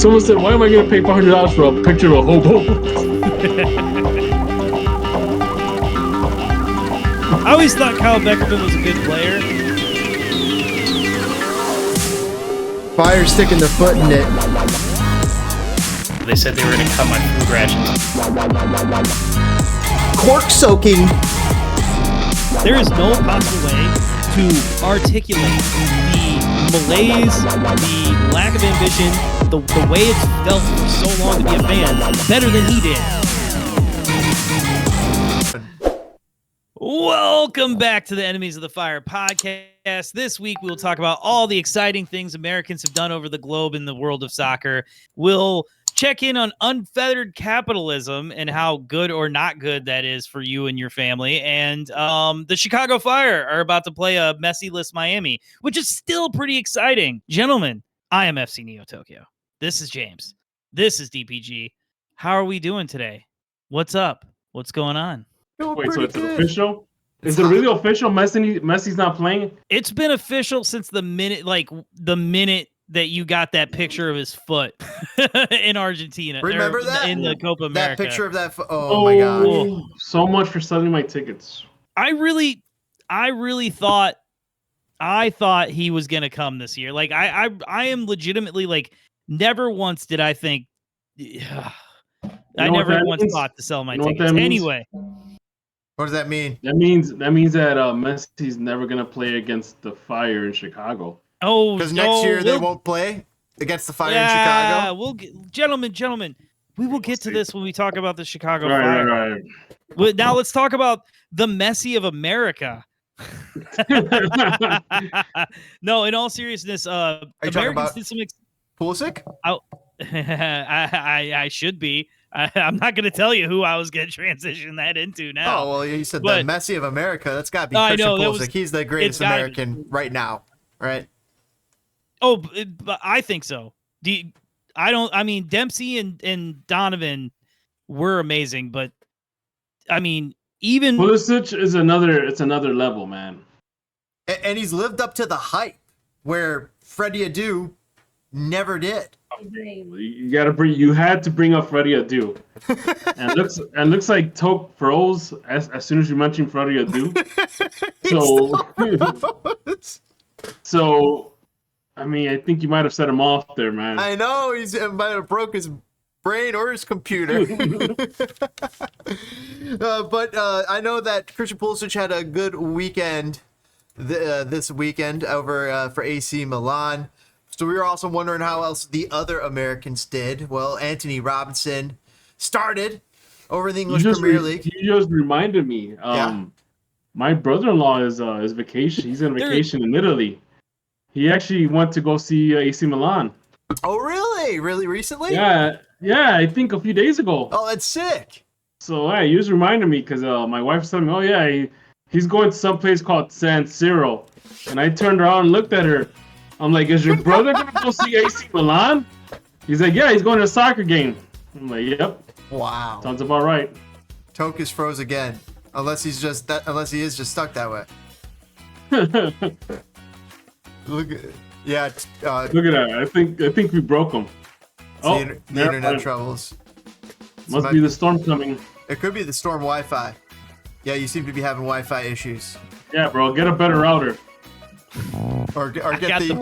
Someone said, why am I going to pay $500 for a picture of a hobo? I always thought Kyle Beckerman was a good player. Fire sticking their foot in it. They said they were going to cut my food rations. Cork soaking. There is no possible way to articulate the malaise, the lack of ambition, the way it's felt for so long to be a fan better than he did. Welcome back to the Enemies of the Fire podcast. This week we will talk about all the exciting things Americans have done over the globe in the world of soccer. We'll check in on unfettered capitalism and how good or not good that is for you and your family. And the Chicago Fire are about to play a Messi-less Miami, which is still pretty exciting. Gentlemen, I am FC Neo Tokyo. This is James. This is DPG. How are we doing today? What's up? What's going on? Wait, so it's official? Is it really official? Messi's not playing? It's been official since the minute that you got that picture of his foot in Argentina. Remember that? In the Copa America. That picture of that oh my god. So much for selling my tickets. I really thought he was gonna come this year. Like I am legitimately like never once did I think I never once thought to sell my tickets. Anyway. What does that mean? That means that Messi's never gonna play against the Fire in Chicago. Oh, because next year they won't play against the Fire in Chicago. Gentlemen, we will get to this when we talk about the Chicago Fire. Right. Well, now let's talk about the Messi of America. No, in all seriousness, Americans did some. Pulisic? I should be. I'm not going to tell you who I was going to transition that into now. Oh, well, you said the Messi of America. That's got to be Christian Pulisic. He's the greatest American right now, right? Oh, but I think so. Dempsey and Donovan were amazing, but I mean, even Pulisic is another level, man. And he's lived up to the hype where Freddy Adu never did. You had to bring up Freddy Adu. and looks like Toke froze as soon as you mentioned Freddy Adu. So I mean, I think you might have set him off there, man. I know he might have broke his brain or his computer. But I know that Christian Pulisic had a good weekend this weekend over for AC Milan. So we were also wondering how else the other Americans did. Well, Anthony Robinson started over in the English Premier League. You just reminded me. My brother-in-law is vacation. He's on vacation in Italy. He actually went to go see AC Milan. Oh, really? Really recently? Yeah. I think a few days ago. Oh, that's sick. So you just reminded me because my wife was telling me, oh yeah, he's going to some place called San Siro, and I turned around and looked at her. I'm like, is your brother going to go see AC Milan? He's like, yeah, he's going to a soccer game. I'm like, yep. Wow. Sounds about right. Toke is froze again. Unless he is just stuck that way. Look at that. I think we broke him. The internet troubles. Must be the storm coming. It could be the storm Wi-Fi. Yeah, you seem to be having Wi-Fi issues. Yeah, bro, get a better router. Or get I got the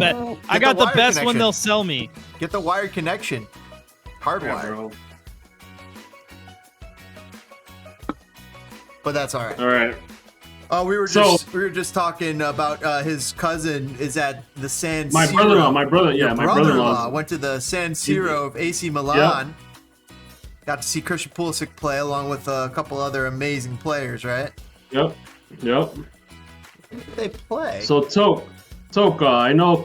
best connection. one they'll sell me. Get the wired connection. Hardwired. Yeah, but that's all right. All right. We were just talking about his cousin is at the San Siro. My brother-in-law went to the San Siro of AC Milan. Yep. Got to see Christian Pulisic play along with a couple other amazing players, right? Yep. Who did they play? So Toke, I know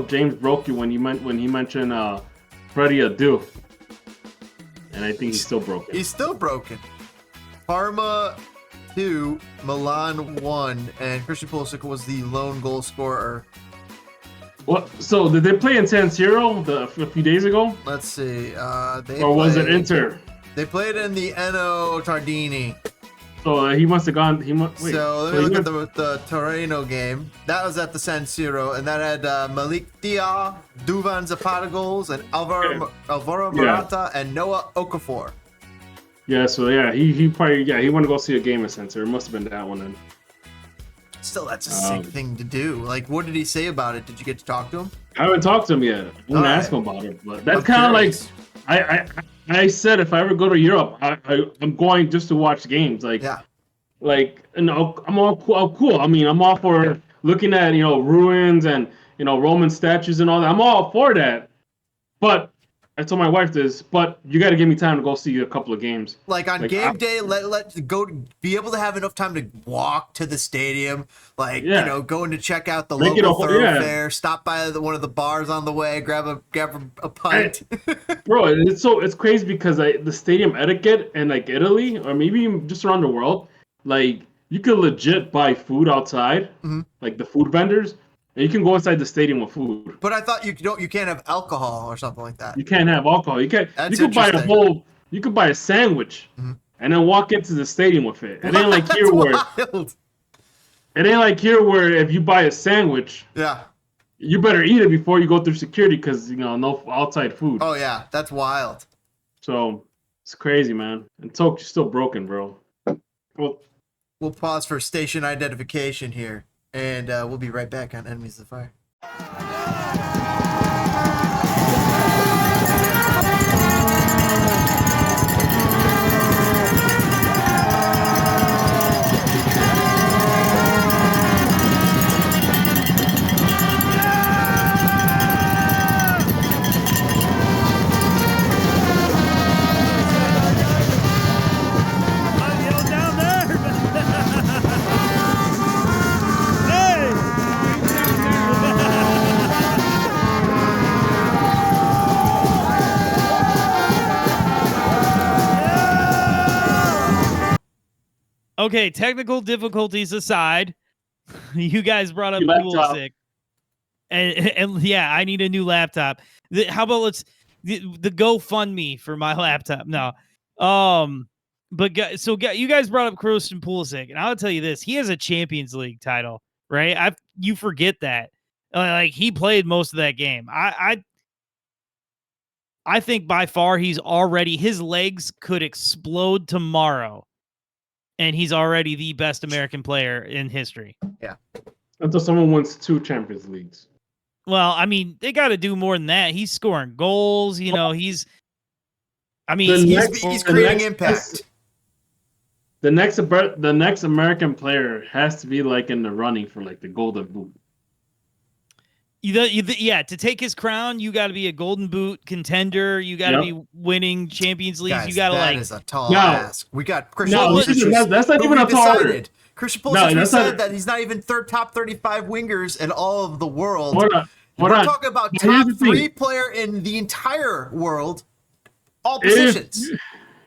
James broke you when he mentioned Freddy Adu, and I think he's still broken. He's still broken. Parma 2, Milan 1, and Christian Pulisic was the lone goal scorer. What? So did they play in San Siro a few days ago? Let's see. Was it Inter? They played in the Eno Tardini. So he must have gone. Wait. So let me look at the Torino game. That was at the San Siro, and that had Malik Dia, Duvan Zapata goals, and Alvaro Morata and Noah Okafor. Yeah, so he probably he wanted to go see a game at San Siro. It must have been that one then. Still, that's a sick thing to do. Like, what did he say about it? Did you get to talk to him? I haven't talked to him yet. I'm gonna ask him about it, but that's kind of like I said if I ever go to Europe, I'm going just to watch games. Like, I'm all cool. I mean, I'm all for looking at ruins and Roman statues and all that. I'm all for that. But I told my wife this. But you got to give me time to go see a couple of games. Like on game day, let go be able to have enough time to walk to the stadium. Like going to check out the local thoroughfare, stop by one of the bars on the way, grab a pint. Bro, it's crazy because the stadium etiquette in like Italy or maybe even just around the world, like you could legit buy food outside, like the food vendors. And you can go inside the stadium with food. But I thought you can't have alcohol or something like that. You can't have alcohol. You could buy you could buy a sandwich and then walk into the stadium with it. It ain't like here where if you buy a sandwich, you better eat it before you go through security because no outside food. Oh yeah, that's wild. So it's crazy, man. And Toke's still broken, bro. Well, we'll pause for station identification here. And we'll be right back on Enemies of the Fire. Okay, technical difficulties aside, you guys brought up Pulisic, and yeah, I need a new laptop. How about the GoFundMe for my laptop? No, but you guys brought up Christian Pulisic, and I'll tell you this: he has a Champions League title, right? You forget that, like he played most of that game. I think by far his legs could explode tomorrow. And he's already the best American player in history. Yeah. Until someone wins 2 Champions Leagues. Well, I mean, they got to do more than that. He's scoring goals. He's creating impact. The next American player has to be like in the running for like the Golden Boot. To take his crown, you got to be a Golden Boot contender. You got to be winning Champions Leagues. Guys, you got to that is a tall ask. We got Christian Pulisic. That's not even a tall order. Christian Pulisic said that he's not even top 35 wingers in all of the world. We're talking about top 3 player in the entire world, all positions.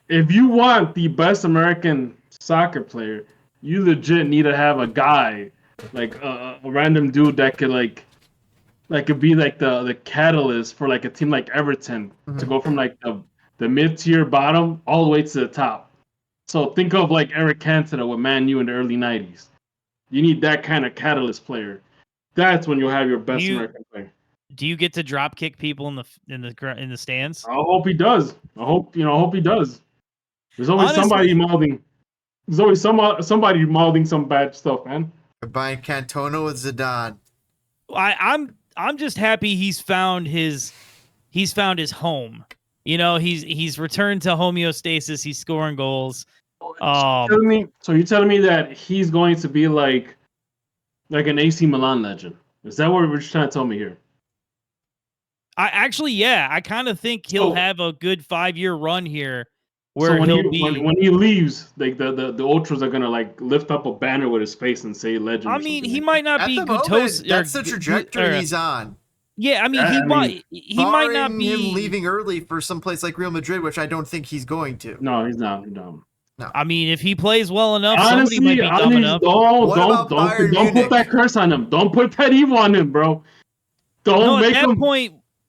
If you want the best American soccer player, you legit need to have a guy like a random dude that could could be like the catalyst for like a team like Everton to go from like the mid-tier bottom all the way to the top. So think of like Eric Cantona with Man U in the early 90s. You need that kind of catalyst player. That's when you'll have your best American player. Do you get to drop kick people in the stands? I hope he does. I hope he does. There's always somebody mouthing. There's always somebody mouthing some bad stuff, man. Buying Cantona with Zidane. I'm just happy he's found his home. He's returned to homeostasis. He's scoring goals. So you're telling me that he's going to be like an AC Milan legend? Is that what you're trying to tell me here? I kind of think he'll have a good 5-year run here where when he leaves, like the ultras are gonna like lift up a banner with his face and say legend. I mean, he might not be Gutos. That's the trajectory he's on. Yeah, I mean, he might not be him leaving early for some place like Real Madrid, which I don't think he's going to. No, he's not. No. I mean, if he plays well enough, somebody might be dumb enough. Don't put that curse on him. Don't put that evil on him, bro. Don't make him.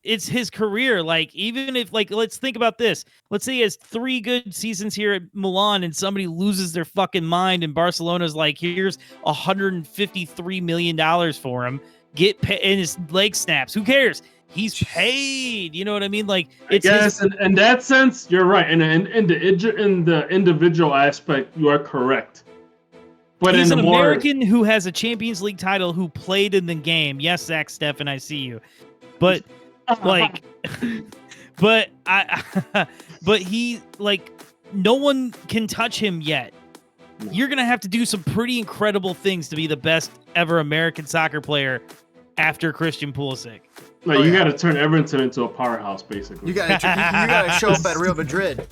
it's his career. Like, even if, like, let's think about this. Let's say he has 3 good seasons here at Milan and somebody loses their fucking mind and Barcelona's like, here's $153 million for him. And his leg snaps. Who cares? He's paid. You know what I mean? Like, it's yes, in that sense, you're right. And in the individual aspect, you are correct. But he's in an the more... American who has a Champions League title who played in the game. Yes, Zach Steffan, I see you. But like, but he, like, no one can touch him yet. You're gonna have to do some pretty incredible things to be the best ever American soccer player after Christian Pulisic. Like, you got to turn Everton into a powerhouse, basically. You got to show up at Real Madrid.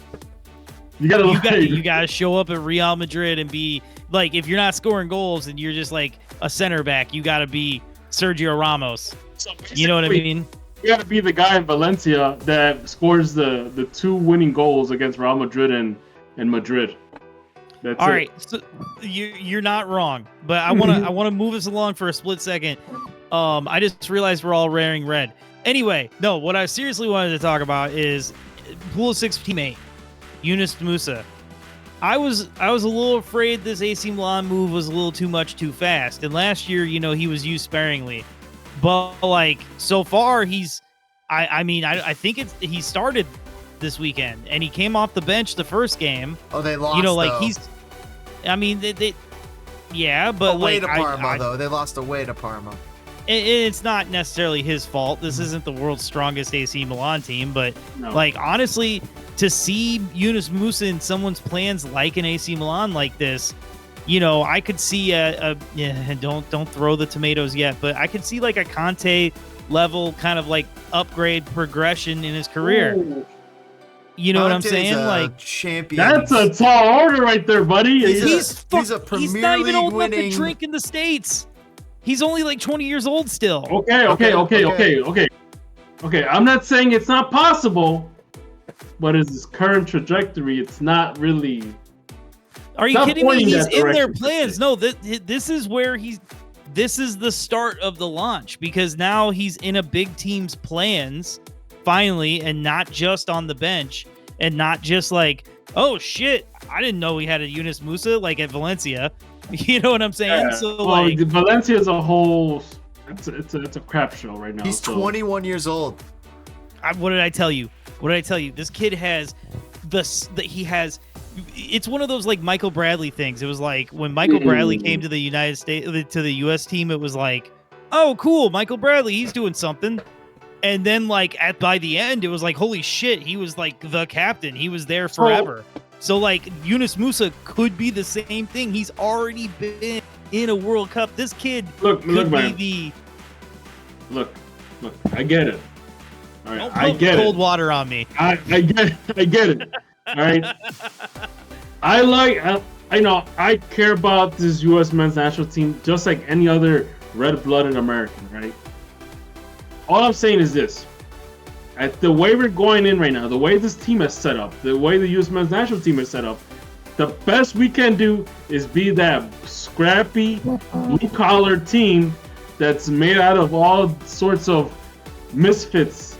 You got to show up at Real Madrid and be like, if you're not scoring goals and you're just like a center back, you got to be Sergio Ramos. So you know what I mean? You got to be the guy in Valencia that scores the 2 winning goals against Real Madrid and Madrid. That's all it. right. So you're not wrong, but I want to move us along for a split second. I just realized we're all wearing red. Anyway, no, what I seriously wanted to talk about is Pulisic's teammate, Yunus Musah. I was a little afraid this AC Milan move was a little too much too fast. And last year, you know, he was used sparingly. But like, so far I think he started this weekend and he came off the bench the first game. Oh, they lost. You know, like though. they yeah, but away like to Parma though. They lost away to Parma. It's not necessarily his fault. This isn't the world's strongest AC Milan team, but No. like, honestly, to see Yunus Musah in someone's plans like an AC Milan like this, you know, I could see don't throw the tomatoes yet, but I could see like a Conte level kind of like upgrade progression in his career. Ooh. You know what I'm saying? Like, champion. That's a tall order right there, buddy. He's a Premier he's not even League old enough winning... to drink in the States. He's only like 20 years old still. Okay. I'm not saying it's not possible, but his current trajectory, it's not really. Are you kidding me? He's in their direction. plans. No, this is where this is the start of the launch, because now he's in a big team's plans finally, and not just on the bench, and not just like, oh shit, I didn't know we had a Yunus Musah like at Valencia. You know what I'm saying? Yeah. So well, like, Valencia as a whole, it's a crap show right now. He's 21 years old. what did I tell you? This kid has he has. It's one of those like Michael Bradley things. It was like when Michael Bradley came to the United States, to the U.S. team, it was like, oh, cool, Michael Bradley, he's doing something. And then like by the end, it was like, holy shit, he was like the captain. He was there forever. So like Yunus Musah could be the same thing. He's already been in a World Cup. This kid look, be the. Look, I get it. All right, Don't I put get cold it. water on me. I get it. All right. I care about this U.S. men's national team just like any other red-blooded American, right? All I'm saying is this. At the way we're going in right now, the way this team is set up, the way the U.S. men's national team is set up, the best we can do is be that scrappy, blue-collar team that's made out of all sorts of misfits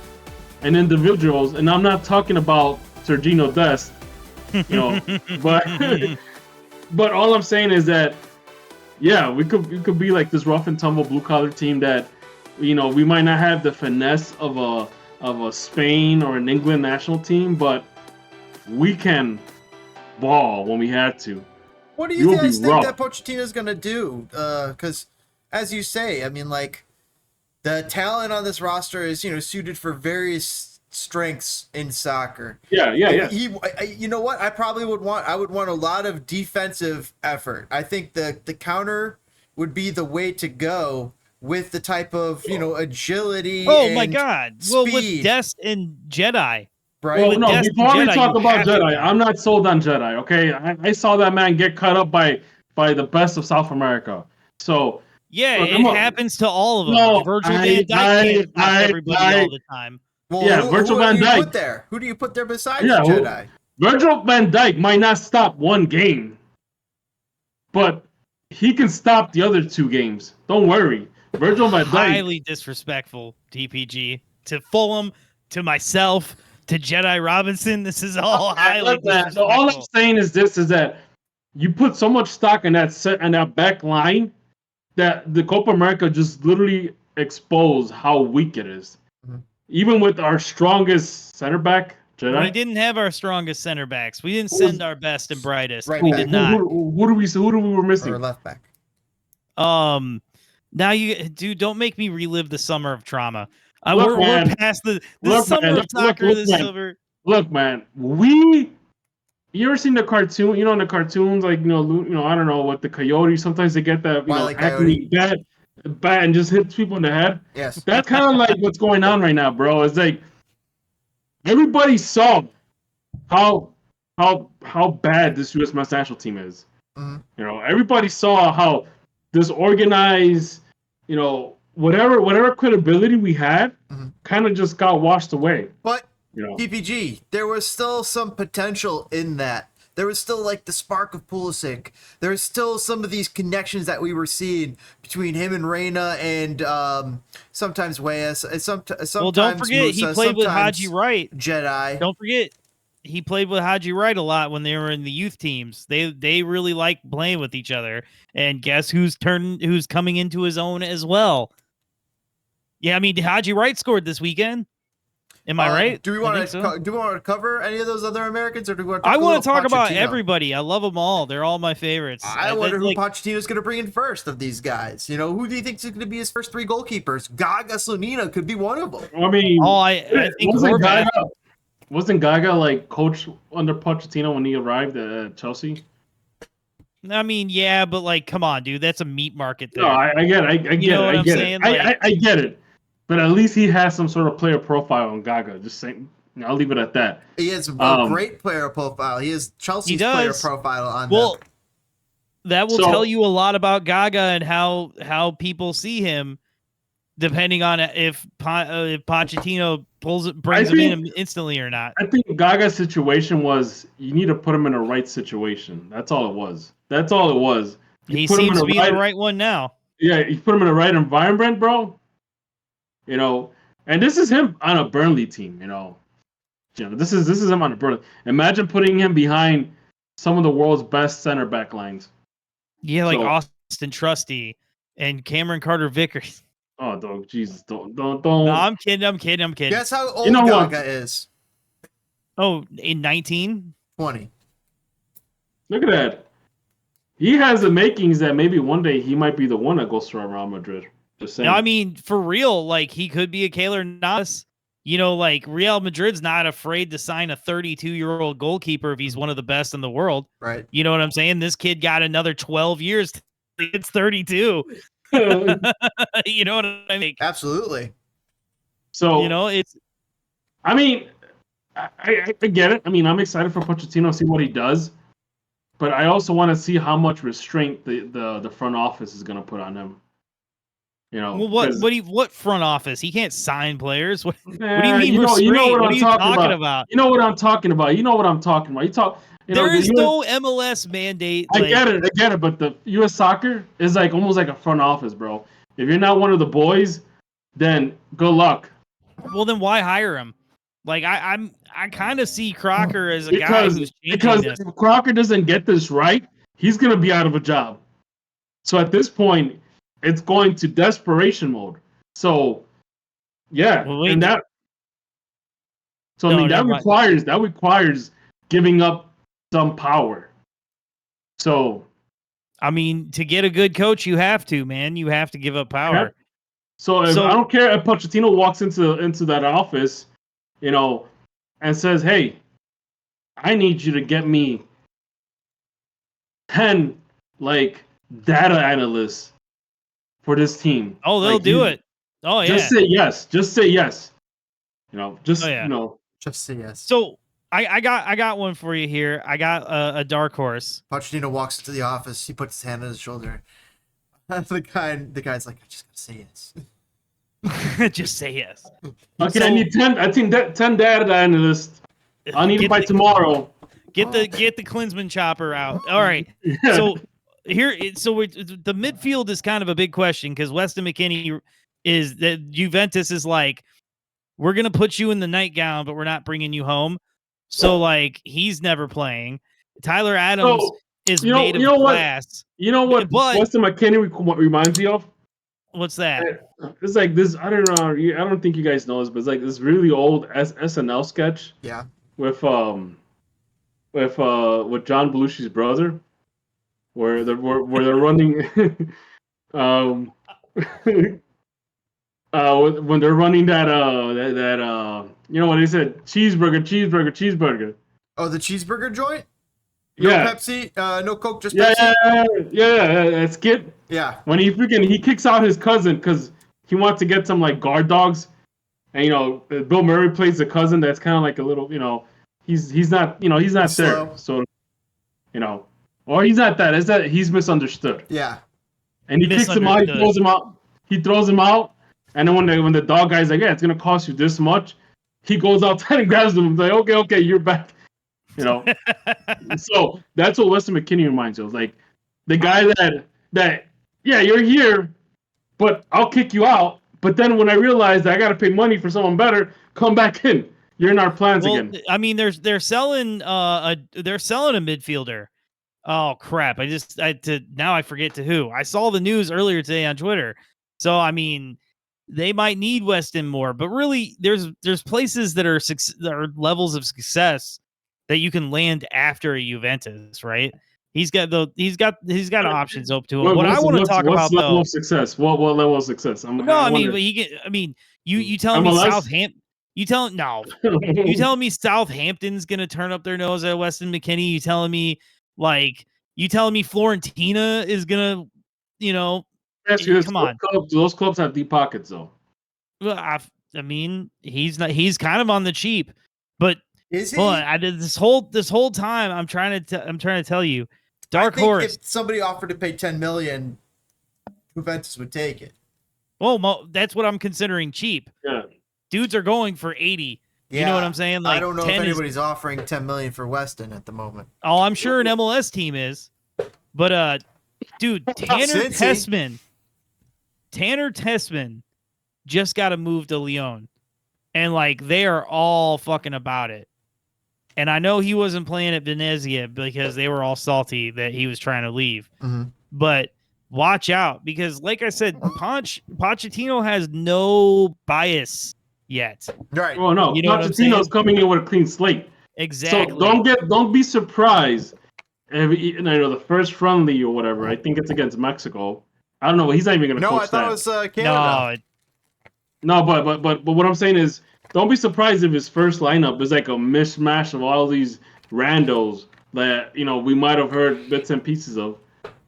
and individuals. And I'm not talking about Sergino Dest, you know, but all I'm saying is that, yeah, we could be like this rough and tumble blue-collar team that, you know, we might not have the finesse of a Spain or an England national team, but we can ball when we have to. What do you guys think that Pochettino's going to do? Because, as you say, I mean, like, the talent on this roster is, you know, suited for various strengths in soccer. Yeah. You know what? I would want a lot of defensive effort. I think the counter would be the way to go, with the type of, you know, agility. Oh my God! Speed. Well, with Dest and Jedi, right? Well, with no, Dest before we Jedi, talk you about have to Jedi, be. I'm not sold on Jedi. Okay, I saw that man get cut up by the best of South America. So yeah, look, it happens to all of them. No, Virgil van Dijk can't stop everybody all the time. Well, yeah, Virgil van Dijk. Who do you put there besides Yeah, Jedi? Virgil van Dijk might not stop one game, but he can stop the other 2 games. Don't worry. Virgil van Dijk. Highly disrespectful, TPG. to Fulham, to myself, to Jedi Robinson. This is all highly So all I'm saying is this: is that you put so much stock in that back line that the Copa America just literally exposed how weak it is. Mm-hmm. Even with our strongest center back, Jedi. We didn't have our strongest center backs. We didn't send our best and brightest. Right we back. did not. Who do we were missing? Or left back. Now don't make me relive the summer of trauma. Look, we're past the summer of soccer. Look, man. You ever seen the cartoon? You know, in the cartoons, like I don't know what the coyote. Sometimes they get that acne bat and just hits people in the head. Yes, that's kind of like what's going on right now, bro. It's like everybody saw how bad this U.S. men's national team is. Mm-hmm. Everybody saw how disorganized, whatever credibility we had, kind of just got washed away. But PPG, there was still some potential in that. There was still like the spark of Pulisic. There was still some of these connections that we were seeing between him and Reina, and sometimes Reyes. Sometimes well, don't forget Musah, he played with Haji Wright. Jedi. Don't forget he played with Haji Wright a lot when they were in the youth teams. They really like playing with each other. And guess who's coming into his own as well? Yeah, I mean Haji Wright scored this weekend. Am I right? Do we want to cover any of those other Americans, or do we want to? I want to talk about everybody. I love them all. They're all my favorites. I wonder who Pochettino's going to bring in first of these guys. Who do you think is going to be his first 3 goalkeepers? Gaga, Slonina could be one of them. I mean, I think wasn't Gaga like coach under Pochettino when he arrived at Chelsea? I mean, yeah, but like, come on, dude, that's a meat market there. No, I get it. I get it. I get it. But at least he has some sort of player profile on Gaga. Just saying, I'll leave it at that. He has a great player profile. He has Chelsea's player profile on them. That will tell you a lot about Gaga and how people see him, depending on if Pochettino brings him in instantly or not. I think Gaga's situation was you need to put him in the right situation. That's all it was. He seems to be the right one now. Yeah, you put him in the right environment, bro. And this is him on a Burnley team, This is him on a Burnley. Imagine putting him behind some of the world's best center back lines. Yeah, like Austin Trusty and Cameron Carter-Vickers. Oh, dog, Jesus, don't. No, I'm kidding. Guess how old Gaga is? Oh, in 19? 20. Look at that. He has the makings that maybe one day he might be the one that goes to Real Madrid. No, I mean, for real, like he could be a Keylor Navas. Like Real Madrid's not afraid to sign a 32-year-old goalkeeper if he's one of the best in the world. Right. You know what I'm saying? This kid got another 12 years. It's 32. You know what I mean? Absolutely. So, it's. I mean, I get it. I mean, I'm excited for Pochettino to see what he does. But I also want to see how much restraint the front office is going to put on him. Well, what front office? He can't sign players. What do you mean? What are you talking about? You know what I'm talking about. There is no MLS mandate. I get it. But the U.S. soccer is like almost like a front office, bro. If you're not one of the boys, then good luck. Well, then why hire him? Like I kind of see Crocker as a guy who's changing this. If Crocker doesn't get this right, he's gonna be out of a job. So at this point, it's going to desperation mode. So, yeah, that requires giving up some power. So, I mean, to get a good coach, you have to, man. You have to give up power. Yeah. So I don't care if Pochettino walks into that office, and says, "Hey, I need you to get me 10 data analysts for this team." Oh, they'll do it. Oh yeah. Just say yes. Just say yes. Just say yes. So I got one for you here. I got a dark horse. Pochettino walks into the office. He puts his hand on his shoulder. The guy's like, I just gotta say yes. Just say yes. Okay, I need 10. I think 10 data analysts. I need it by tomorrow. Get the Klinsmann chopper out. All right. Yeah. So the midfield is kind of a big question because Weston McKennie is that Juventus is like, we're going to put you in the nightgown, but we're not bringing you home. So, like, he's never playing. Tyler Adams is made of glass. You know what Weston McKennie reminds me of? What's that? It's like this. I don't know. I don't think you guys know this, but it's like this really old SNL sketch. Yeah. With John Belushi's brother, where they're running. When they're running that you know what they said, cheeseburger. Oh, the cheeseburger joint? No Pepsi, no Coke, just Pepsi? Yeah, that skit. Yeah. When he kicks out his cousin because he wants to get some like guard dogs, and you know Bill Murray plays the cousin that's kind of like a little, you know, he's not there, slow. So you know, or he's not that. It's that he's misunderstood. Yeah. And he kicks him out. He throws him out. And then when the dog guy's like, yeah, it's gonna cost you this much, he goes outside and grabs him. He's like, okay, you're back. You know. So that's what Weston McKennie reminds you of. Like the guy that yeah, you're here, but I'll kick you out. But then when I realize that I gotta pay money for someone better, come back in. You're in our plans again. I mean, they're selling a midfielder. Oh crap! Now I forget to who. I saw the news earlier today on Twitter. So I mean, they might need Weston more, but really, there's places that are levels of success that you can land after a Juventus, right? He's got options open to him. What I want to talk about level though, of success? What level of success? You telling me Southampton? You telling me Southampton's gonna turn up their nose at Weston McKennie? You telling me Fiorentina is gonna, you know? Come on. Those clubs have deep pockets, though. Well, I mean, he's not. He's kind of on the cheap, but is he? Well, I did this whole time. I'm trying to tell you, dark horse. If somebody offered to pay $10 million, Juventus would take it. Well, that's what I'm considering cheap. Yeah, dudes are going for 80. Yeah, you know what I'm saying? Like, I don't know if anybody's offering $10 million for Weston at the moment. Oh, I'm sure an MLS team is, but dude, Tanner Tessman just got to move to Lyon, and like they are all fucking about it. And I know he wasn't playing at Venezia because they were all salty that he was trying to leave. Mm-hmm. But watch out, because like I said, Pochettino has no bias yet. Right. Oh no, Pochettino's coming in with a clean slate. Exactly. So don't be surprised. I know the first friendly or whatever. I think it's against Mexico. I don't know. He's not even going to coach that. No, I thought it was Canada. No, but what I'm saying is, don't be surprised if his first lineup is like a mishmash of all these randos that we might have heard bits and pieces of.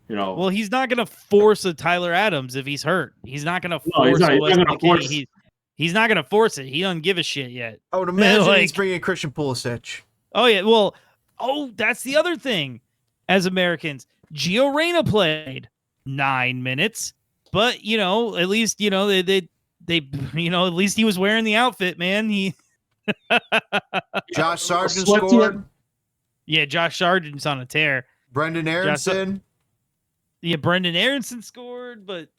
Well, he's not going to force a Tyler Adams if he's hurt. He's not going to force. No, he's not going to force. He's not going to force it. He doesn't give a shit yet. I would imagine he's bringing Christian Pulisic. Oh yeah, well, that's the other thing. As Americans, Gio Reyna played 9 minutes, but at least they at least he was wearing the outfit, man. He Josh Sargent scored. Yeah, Josh Sargent's on a tear. Brendan Aronson. Brendan Aronson scored, but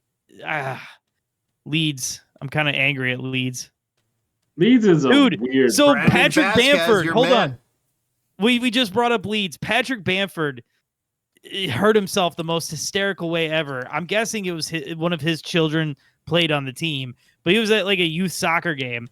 Leeds. I'm kind of angry at Leeds. Leeds is weird. So Brandon Patrick Vasquez, Bamford, hold man. on. We just brought up Leeds. Patrick Bamford hurt himself the most hysterical way ever. I'm guessing it was one of his children played on the team, but he was at like a youth soccer game,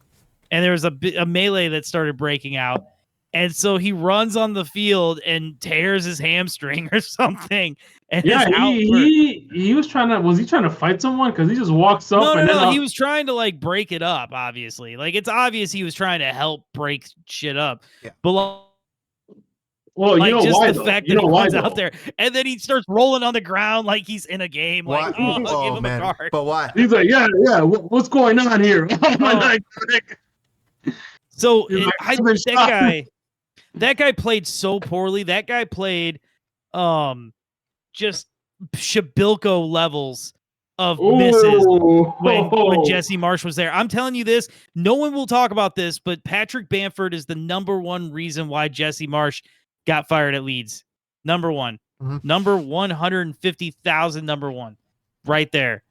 and there was a melee that started breaking out, and so he runs on the field and tears his hamstring or something. And he was trying to. Was he trying to fight someone? Because he just walks up. No. He was trying to like break it up. Obviously, like it's obvious he was trying to help break shit up. Yeah. But well, like, just why, the though? Fact that he runs out there, and then he starts rolling on the ground like he's in a game. Like, give him a card. But why? He's like, yeah. What's going on here? So that guy played so poorly. That guy played, just Shabilko levels of misses when Jesse Marsch was there. I'm telling you this. No one will talk about this, but Patrick Bamford is the number one reason why Jesse Marsch got fired at Leeds. Number one. Mm-hmm. Number 150,000, number one. Right there.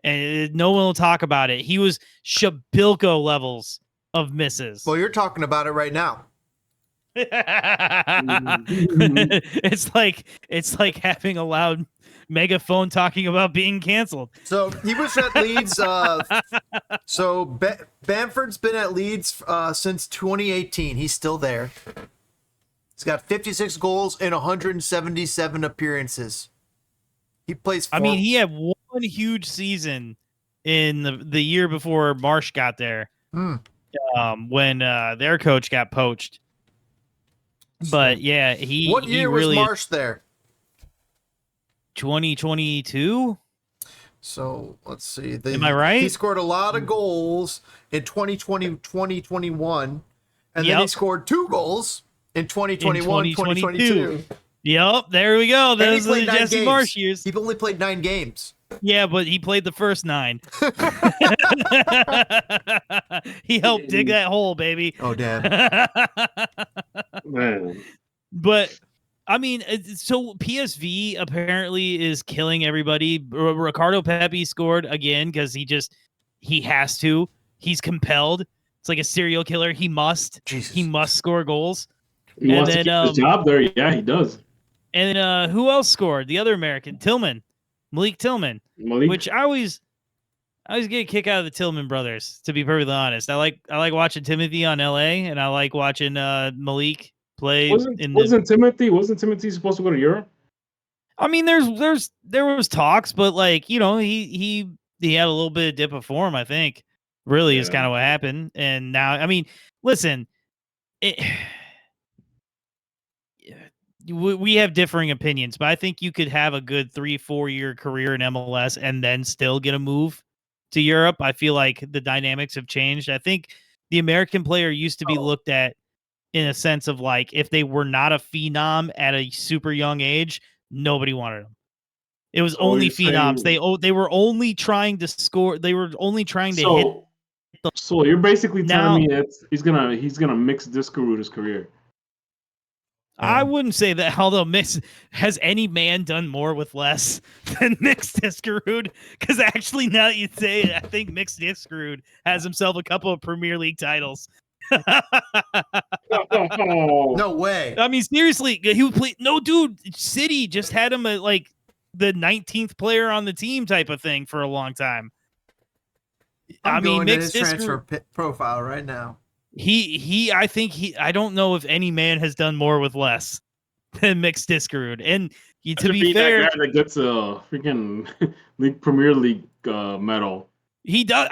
And no one will talk about it. He was Shabilko levels of misses. Well, you're talking about it right now. It's like having a loud megaphone talking about being canceled. So he was at Leeds. Bamford's been at Leeds since 2018. He's still there. He's got 56 goals in 177 appearances. He plays. I mean, he had one huge season in the year before Marsh got there, when their coach got poached. But yeah, What year was Marsh there? 2022. So let's see. Am I right? He scored a lot of goals in 2020, 2021, and then he scored 2 goals in 2021, 2022. Yep, there we go. Those are the Jesse Marsh years. He only played 9 games. Yeah, but he played the first 9. He helped dig that hole, baby. Oh, damn. Man. But I mean, so PSV apparently is killing everybody. Ricardo Pepi scored again because he has to. He's compelled. It's like a serial killer. He must. Jesus. He must score goals. He wants to keep his job there. Yeah, he does. And then who else scored? The other American, Malik Tillman. Which I always get a kick out of the Tillman brothers. To be perfectly honest, I like watching Timothy on LA, and I like watching Malik play. Wasn't Timothy supposed to go to Europe? I mean, there was talks, but like, you know, he had a little bit of dip of form, I think. Really is kind of what happened. And now, I mean, listen, we have differing opinions, but I think you could have a good 3-4 year career in MLS and then still get a move to Europe. I feel like the dynamics have changed. I think the American player used to be looked at in a sense of like, if they were not a phenom at a super young age, nobody wanted them. It was only phenoms. They were only trying to score. They were only trying to hit. So you're basically telling me he's gonna mix Diskerud his career. I wouldn't say that. Although has any man done more with less than Mixed Diskerud? Because actually, now that you say it, I think Mixed Diskerud has himself a couple of Premier League titles. No way. I mean, seriously, he would play. No, dude, City just had him at like the 19th player on the team type of thing for a long time. I'm going to his transfer profile right now. I don't know if any man has done more with less than Mixed Diskerud. And to be fair, that guy that gets a freaking Premier League medal. He does.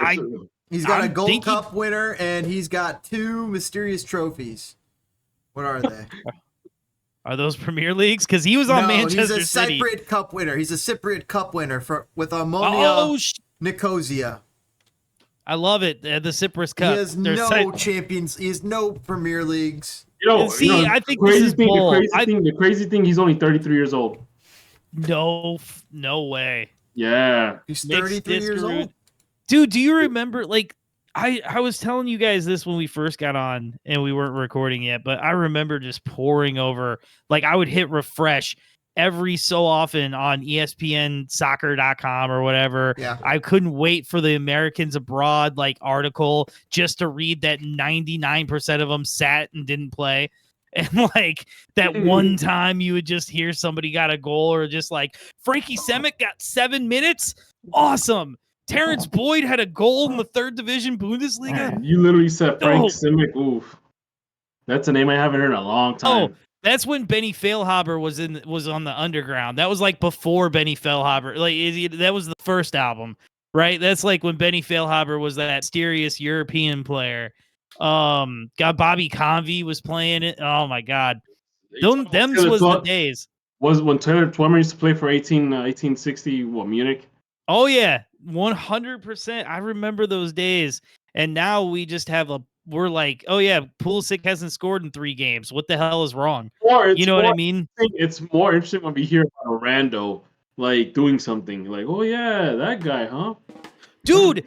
He's got a Gold Cup winner, and he's got 2 mysterious trophies. What are they? Are those Premier Leagues? Because he was on Manchester City. He's a Cypriot Cup winner. He's a Cypriot Cup winner with Ammonia Nicosia. I love it. The Cyprus Cup. He has no champions. He has no Premier Leagues. I think this is bull. The crazy thing, he's only 33 years old. No way. Yeah. He's 33 years old. Dude, do you remember, like, I was telling you guys this when we first got on and we weren't recording yet, but I remember just poring over, like, I would hit refresh every so often on ESPNsoccer.com or whatever. Yeah. I couldn't wait for the Americans Abroad like article just to read that 99% of them sat and didn't play. And like that one time you would just hear somebody got a goal, or just like Frankie Semic got 7 minutes. Awesome. Terrence Boyd had a goal in the 3rd Division Bundesliga. Man, you literally said Frank Simic. Oof. That's a name I haven't heard in a long time. Oh, that's when Benny Feilhaber was on the Underground. That was like before Benny Feilhaber. Like that was the first album, right? That's like when Benny Feilhaber was that mysterious European player. Got Bobby Convey was playing it. Oh my God, them's was the days. Was when Taylor Twemmer used to play for 1860 Munich. Oh yeah, 100%. I remember those days. And now we just have we're like, oh yeah, Pulisic hasn't scored in 3 games. What the hell is wrong? You know what I mean? It's more interesting when we hear about a rando like doing something. Like, oh yeah, that guy, huh? Dude,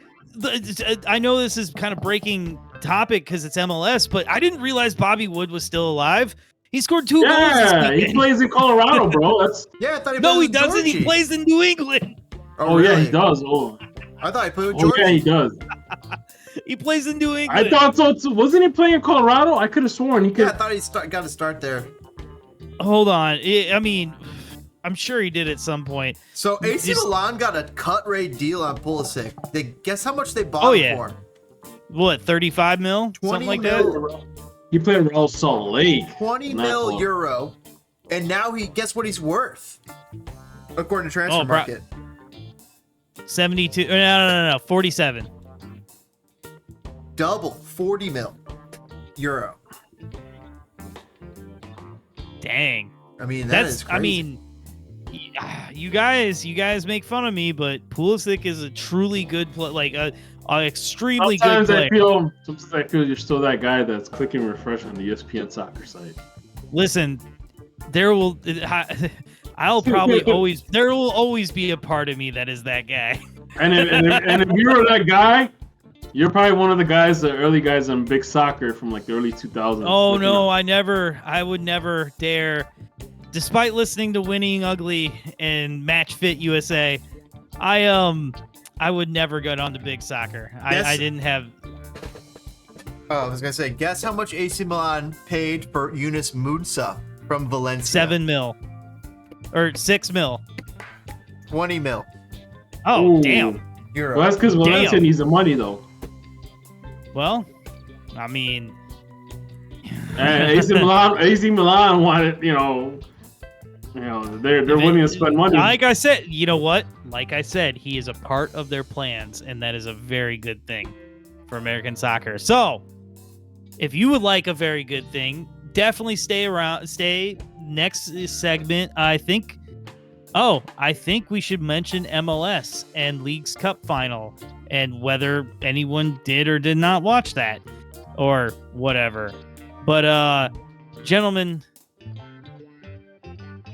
I know this is kind of breaking topic because it's MLS, but I didn't realize Bobby Wood was still alive. He scored 2 goals this weekend. He plays in Colorado, bro. I thought he doesn't. He plays in New England. Oh really? Yeah, he does. Oh, I thought he played with Georgia. Oh yeah, he does. He plays in New I England. thought so too. Wasn't he playing in Colorado? I could have sworn he could. Yeah, I thought he got to start there. Hold on. I mean, I'm sure he did at some point. So AC Just- Milan got a cut rate deal on Pulisic. Guess how much they bought him for? What, 35 mil? 20 Something like mil. that? He played in Real Salt Lake. 20 Not mil Paul. euro, and now guess what he's worth, according to Transfer bro. Market. 72. No. 47. Double 40 mil euro. Dang. I mean, that's crazy. I mean, you guys make fun of me, but Pulisic is a truly good play, like a extremely Sometimes good player. Sometimes I feel you're still that guy that's clicking refresh on the ESPN soccer site. Listen, there will always be a part of me that is that guy. And if you're that guy, you're probably one of the early guys on Big Soccer from like the early 2000s. Oh no, I would never dare. Despite listening to Winning Ugly and Match Fit USA, I would never go down to Big Soccer. I didn't have. Oh, I was gonna say, guess how much AC Milan paid for Yunus Musah from Valencia? 7 mil or 6 mil. 20 mil Oh Ooh. damn. euro. Well, that's because Valencia needs the money though. Well, I mean, And AC Milan wanted, they're willing to spend money. like I said, you know what? Like I said, he is a part of their plans, and that is a very good thing for American soccer. So, if you would like a very good thing, definitely stay around. Stay next segment. I think we should mention MLS and League's Cup final and whether anyone did or did not watch that or whatever. But gentlemen,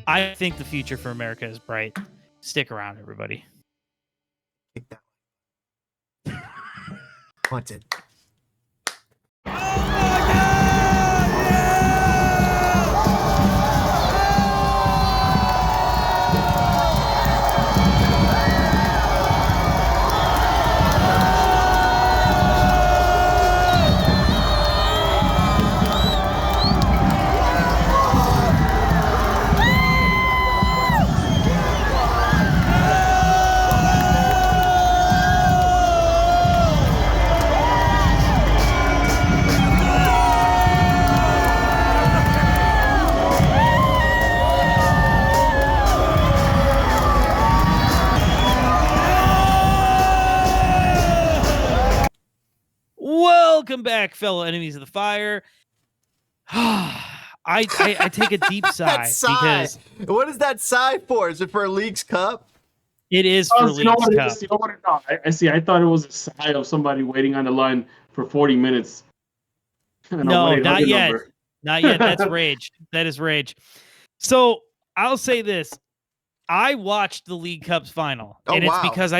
I think the future for America is bright. Stick around, everybody. Take that. Punted. Welcome back, fellow enemies of the fire. I take a deep sigh, That sigh. because What is that sigh for? Is it for a League's Cup? it is for You know League's what it Cup. is? You know what it is? I see. I thought it was a sigh of somebody waiting on the line for 40 minutes. No, not yet. Not yet. That's rage. That is rage. So I'll say this. I watched the League Cup's final. Oh, and it's wow. because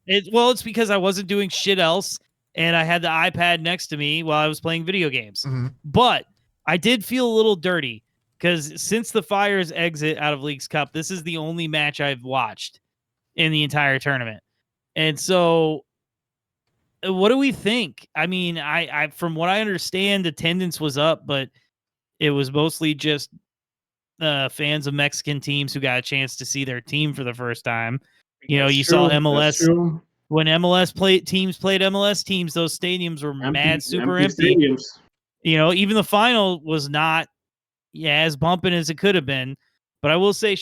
it's because I wasn't doing shit else and I had the iPad next to me while I was playing video games. Mm-hmm. But I did feel a little dirty because since the Fire's exit out of League's Cup, this is the only match I've watched in the entire tournament. And so what do we think? I mean, I from what I understand, attendance was up, but it was mostly just fans of Mexican teams who got a chance to see their team for the first time. You know, you saw MLS when teams played MLS teams, those stadiums were super empty. Stadiums. You know, even the final was not as bumping as it could have been. But I will say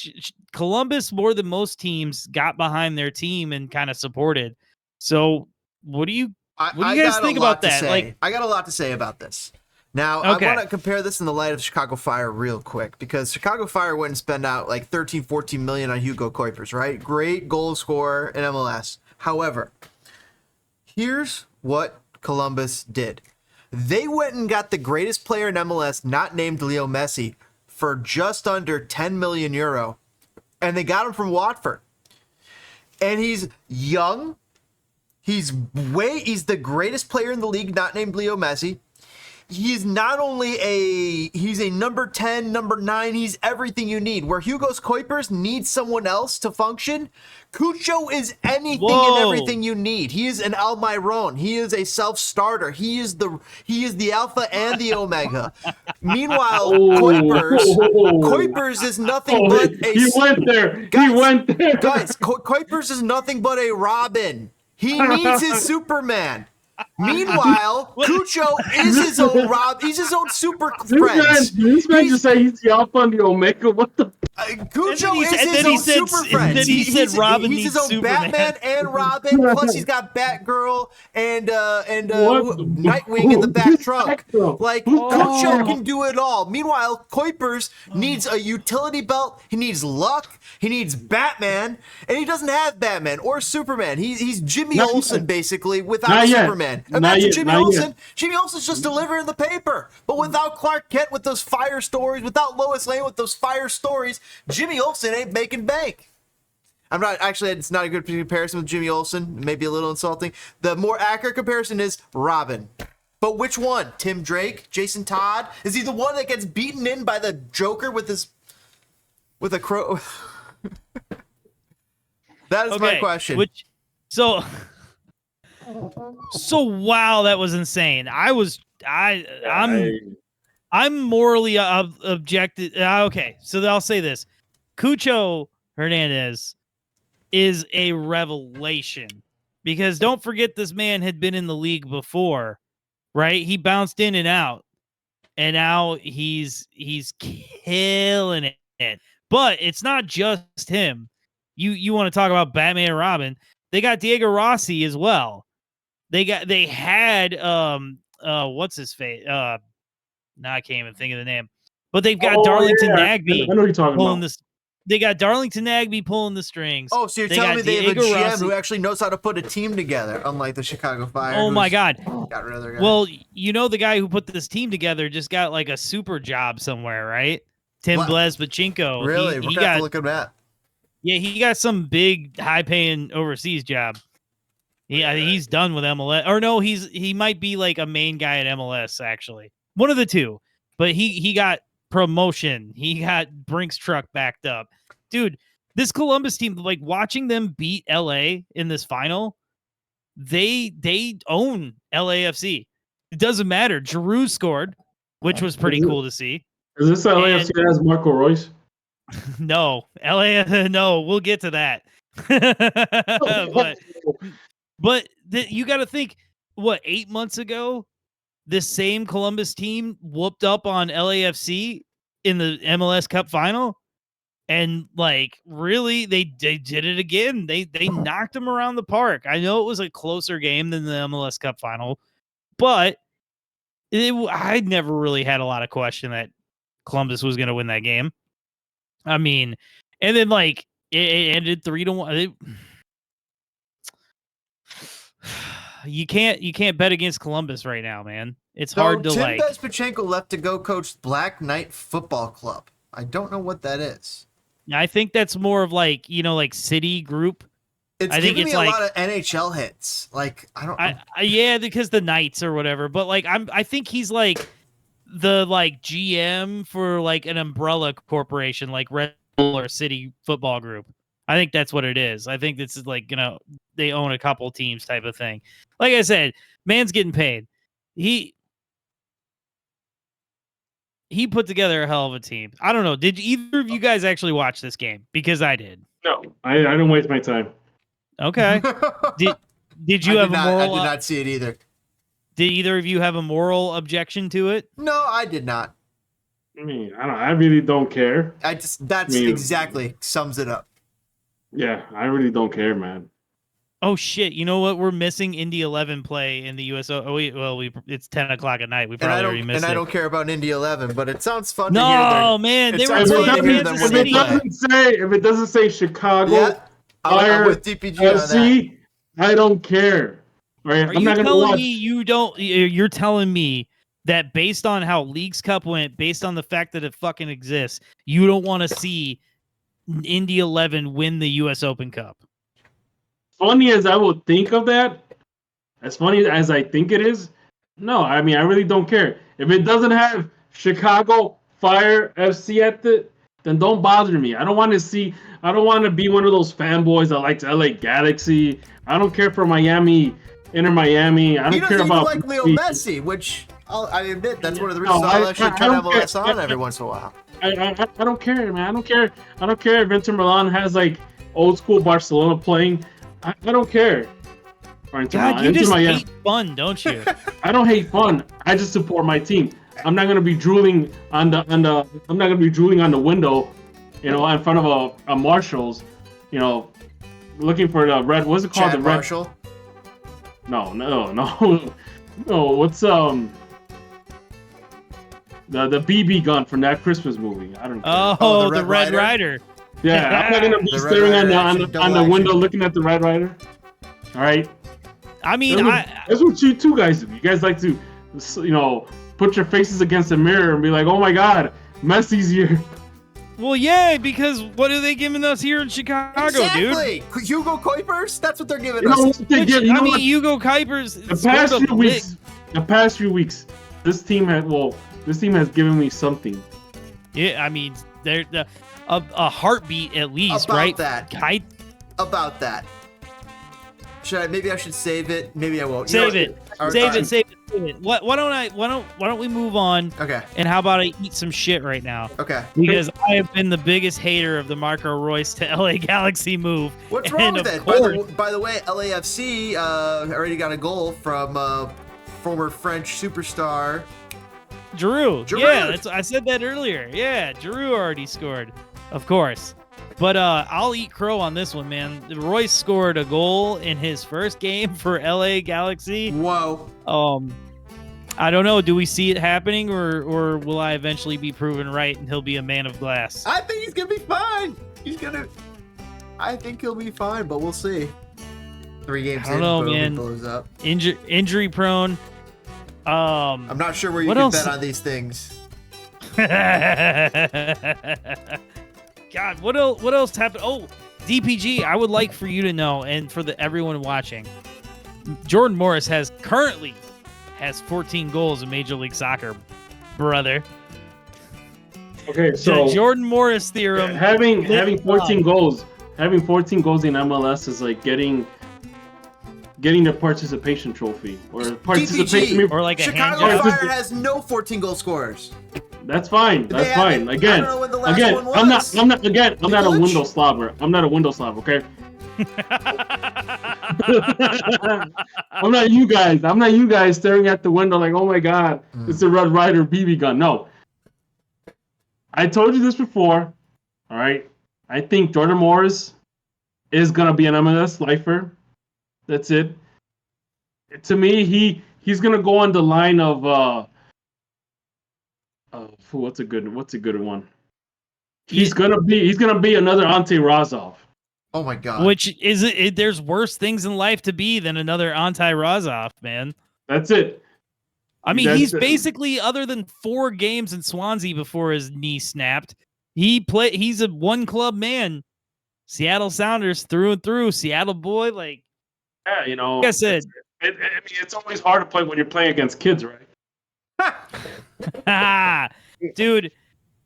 Columbus, more than most teams, got behind their team and kind of supported. So what do you guys think about that? Like, I got a lot to say about this. Now, Okay. I want to compare this in the light of Chicago Fire real quick, because Chicago Fire went and spent out like 13, 14 million on Hugo Cuypers, right? Great goal scorer in MLS. However, here's what Columbus did. They went and got the greatest player in MLS, not named Leo Messi, for just under 10 million euro. And they got him from Watford. And he's young. He's the greatest player in the league, not named Leo Messi. he's not only he's a number 10, number 9, he's everything you need. Where Hugo Cuypers needs someone else to function, Cucho is anything and everything you need. He is an Almiron. He is a self-starter. He is the alpha and the omega. Meanwhile, Cuypers is nothing but a... He went there. Guys, Cuypers is nothing but a Robin. He needs his Superman. Meanwhile, Cucho is his own He's his own super friend. This man just said he's the alpha and the omega. What the? Cucho is his own super friend. Then he said Robin he's needs his own Superman. Batman and Robin. Plus, he's got Batgirl and Nightwing in the back trunk. Like Cucho can do it all. Meanwhile, Cuypers needs a utility belt. He needs luck. He needs Batman, and he doesn't have Batman or Superman. He's Jimmy Olsen basically without Superman. Imagine Jimmy Olsen. Jimmy Olsen's just delivering the paper, but without Clark Kent with those fire stories, without Lois Lane with those fire stories, Jimmy Olsen ain't making bank. I'm not actually. It's not a good comparison with Jimmy Olsen. Maybe a little insulting. The more accurate comparison is Robin. But which one? Tim Drake, Jason Todd? Is he the one that gets beaten in by the Joker with a crow? That is my question. So wow, that was insane. I'm morally objected. Okay, so I'll say this: Cucho Hernandez is a revelation because don't forget this man had been in the league before, right? He bounced in and out, and now he's killing it. But it's not just him. You want to talk about Batman and Robin? They got Diego Rossi as well. They had what's his face? Now I can't even think of the name. But they've got Darlington Nagbe. I know what you're talking pulling about. this. They got Darlington Nagbe pulling the strings. Oh, so you're telling me they have a GM who actually knows how to put a team together, unlike the Chicago Fire. Oh my God! Got rid of their guy. Well, you know the guy who put this team together just got like a super job somewhere, right? Tim Blazbachenko. Really? We're gonna have to look at that. Yeah, he got some big, high-paying overseas job. He's done with MLS. Or no, he might be like a main guy at MLS, actually. One of the two. But he got promotion. He got Brinks truck backed up. Dude, this Columbus team, like watching them beat LA in this final, they own LAFC. It doesn't matter. Giroud scored, which was pretty cool to see. Is this LAFC that has Marco Royce? No, no, we'll get to that. but you got to think, 8 months ago, this same Columbus team whooped up on LAFC in the MLS Cup final, and like really, they did it again. They knocked them around the park. I know it was a closer game than the MLS Cup final, but I never really had a lot of question that Columbus was going to win that game. I mean, and then like it ended 3-1. You can't bet against Columbus right now, man. It's hard to Tim Blazbachenko left to go coach Black Knight Football Club. I don't know what that is. I think that's more of like City Group. I think it's like a lot of NHL hits. Like yeah, because the Knights or whatever. But like I think he's like the like GM for like an umbrella corporation like Red Bull or City Football Group. I think that's what it is. I think this is like, they own a couple teams type of thing. Like I said, man's getting paid. He put together a hell of a team. I don't know. Did either of you guys actually watch this game? Because I did. No, I didn't waste my time. Okay. Did you have a moral? I did not see it either. Did either of you have a moral objection to it? No, I did not. I mean, I really don't care. Exactly sums it up. Yeah, I really don't care, man. Oh shit! You know what? We're missing Indy 11 play in the USO. It's 10:00 at night. We probably already missed it. And I don't care about Indy 11, but it sounds fun. No, man, they were playing Kansas City. If it doesn't say Chicago, I'm with DPG on that. I don't care. Right? Are you telling me you don't? You're telling me that based on how Leagues Cup went, based on the fact that it fucking exists, you don't want to see Indy 11 win the U.S. Open Cup? Funny as I would think of that, as funny as I think it is, no, I mean, I really don't care. If it doesn't have Chicago Fire FC at it, then don't bother me. I don't want to be one of those fanboys that likes LA Galaxy. I don't care for Miami, Inter Miami. I don't care about like Leo Messi, which I admit that's one of the reasons I'll actually turn MLS on every once in a while. I don't care, man. I don't care if Inter Milan has like old school Barcelona playing. I don't care. God, you just hate fun, don't you? I don't hate fun. I just support my team. I'm not gonna be drooling on the window, in front of a Marshalls, looking for the red. What's it called? Chad the red Marshall? No. No. What's the BB gun from that Christmas movie? I don't care. Oh, the Red Rider. Yeah, I'm not gonna be staring on the window looking at the Red Rider. All right. I mean, that's what you two guys do. You guys like to, put your faces against the mirror and be like, "Oh my God, Messi's here." Well, yeah, because what are they giving us here in Chicago, dude? Hugo Cuypers? That's what they're giving us. Hugo Cuypers. The past few weeks, this team has given me something. Yeah, I mean, they're a heartbeat at least, about right? About that. Maybe I should save it. Maybe I won't. Save it. Why don't we move on? Okay. And how about I eat some shit right now? Okay. Because I have been the biggest hater of the Marco Reus to LA Galaxy move. What's wrong with it? By the way, LAFC already got a goal from former French superstar Giroud. Yeah, I said that earlier. Yeah, Giroud already scored, of course. But I'll eat crow on this one, man. Royce scored a goal in his first game for LA Galaxy. Whoa. I don't know. Do we see it happening, or will I eventually be proven right and he'll be a man of glass? I think he's gonna be fine. I think he'll be fine, but we'll see. 3 games in, boom, man. He blows up. Injury prone. I'm not sure where you can bet on these things. God, what else happened? Oh, DPG, I would like for you to know, and for everyone watching, Jordan Morris currently has 14 goals in Major League Soccer, brother. Okay, so the Jordan Morris theorem. Having 14 goals in MLS is like getting the participation trophy or participation DPG, or like a Chicago Fire has no 14 goal scorers. That's fine. That's fine. Again, I'm not a window slobber. I'm not a window slobber, okay? I'm not you guys staring at the window like, oh my God, it's a Red Rider BB gun. No. I told you this before. All right. I think Jordan Morris is gonna be an MLS lifer. That's it. To me, he's gonna go on the line of what's a good one? He's gonna be another Ante Razov. Oh my God! Which is it? There's worse things in life to be than another Ante Razov, man. That's it. I mean, he's basically, other than 4 games in Swansea before his knee snapped, he's a one club man. Seattle Sounders through and through. Seattle boy, like. Yeah, like I said. It's always hard to play when you're playing against kids, right? Dude,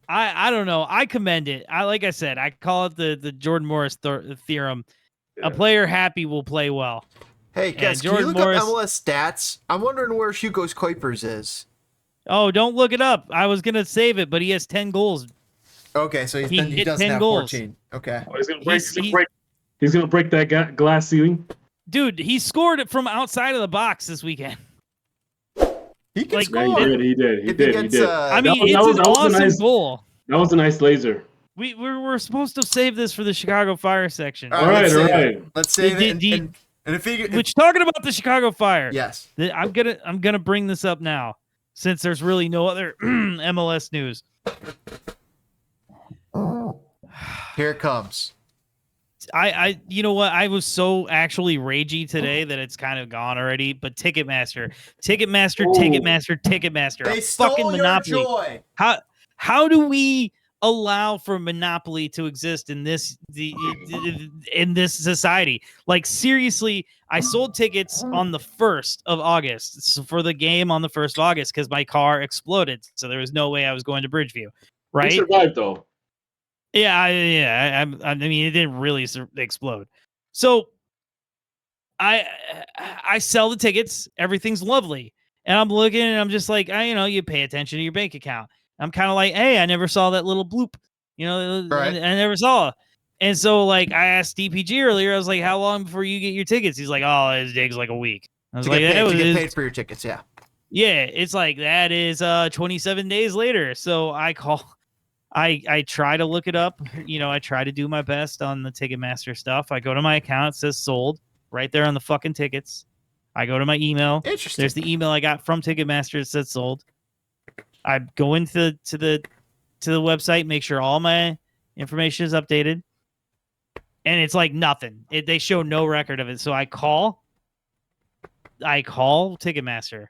I don't know. I commend it. Like I said, I call it the Jordan Morris theorem. Yeah. A player happy will play well. Hey, guys, can you look up MLS stats? I'm wondering where Hugo Cuypers is. Oh, don't look it up. I was going to save it, but he has 10 goals. Okay, so he doesn't have 14. Okay. Oh, he's going to break that glass ceiling. Dude, he scored it from outside of the box this weekend. He can score. He did. I mean, it's an awesome goal. That was a nice laser. We're supposed to save this for the Chicago Fire section. All right. Let's save it. Which, talking about the Chicago Fire. Yes. I'm gonna bring this up now, since there's really no other MLS news. Here it comes. You know what? I was so actually ragey today that it's kind of gone already. But Ticketmaster. They A stole fucking monopoly. your joy. How do we allow for monopoly to exist in this in this society. Like, seriously, I sold tickets on the 1st of August for the game on the 1st of August because my car exploded, so there was no way I was going to Bridgeview. Right? You survived though. Yeah, I mean, it didn't really explode. So I sell the tickets. Everything's lovely. And I'm looking and I'm just like, you pay attention to your bank account. I'm kind of like, hey, I never saw that little bloop. Right. I never saw it. And so, like, I asked DPG earlier, I was like, how long before you get your tickets? He's like, oh, it takes like a week. I was To like, get paid for your tickets, yeah. Yeah, it's like, that is 27 days later. So I try to look it up. I try to do my best on the Ticketmaster stuff. I go to my account, it says sold right there on the fucking tickets. I go to my email. Interesting. There's the email I got from Ticketmaster that said sold. I go into the website, make sure all my information is updated, and it's like nothing. They show no record of it. So I call Ticketmaster,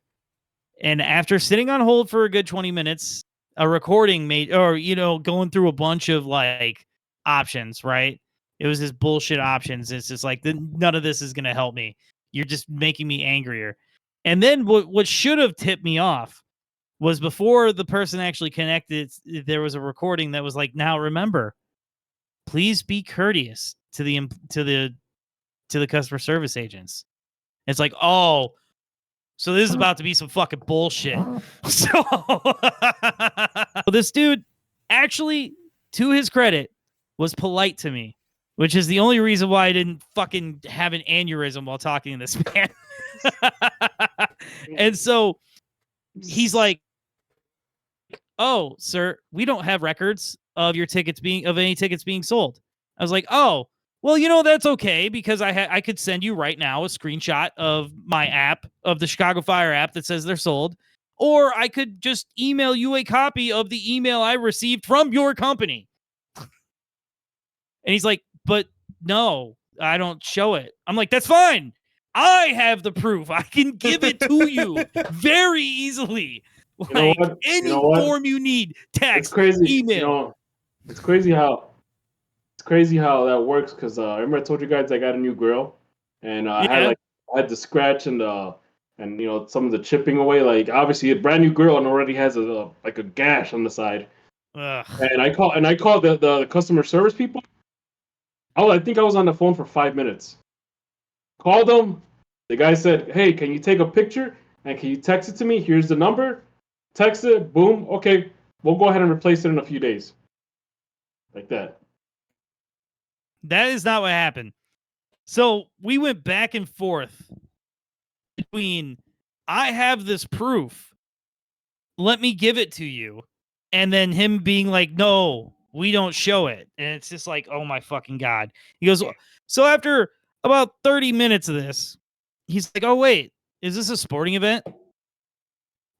and after sitting on hold for a good 20 minutes, a recording going through a bunch of like options, right? It was just bullshit options. It's just like, none of this is going to help me. You're just making me angrier. And then what should have tipped me off was, before the person actually connected, there was a recording that was like, now remember, please be courteous to the customer service agents. It's like, oh, so this is about to be some fucking bullshit. So this dude, actually, to his credit, was polite to me, which is the only reason why I didn't fucking have an aneurysm while talking to this man. And so he's like, oh, sir, we don't have records of any tickets being sold. I was like, oh, well, that's okay, because I could send you right now a screenshot of my app, of the Chicago Fire app, that says they're sold. Or I could just email you a copy of the email I received from your company. And he's like, but no, I don't show it. I'm like, that's fine. I have the proof. I can give it to you very easily. Like, any form you need, text, it's crazy. email. It's crazy how that works, because I remember I told you guys I got a new grill, and I had the scratch and some of the chipping away. Like, obviously a brand new grill and already has a gash on the side. Ugh. And I called the customer service people. Oh, I think I was on the phone for 5 minutes. Called them. The guy said, hey, can you take a picture and can you text it to me? Here's the number. Text it. Boom. Okay. We'll go ahead and replace it in a few days. Like that. That is not what happened. So we went back and forth between, I have this proof, let me give it to you, and then him being like, no, we don't show it. And it's just like, oh my fucking God. He goes, so after about 30 minutes of this, he's like, oh wait, is this a sporting event? And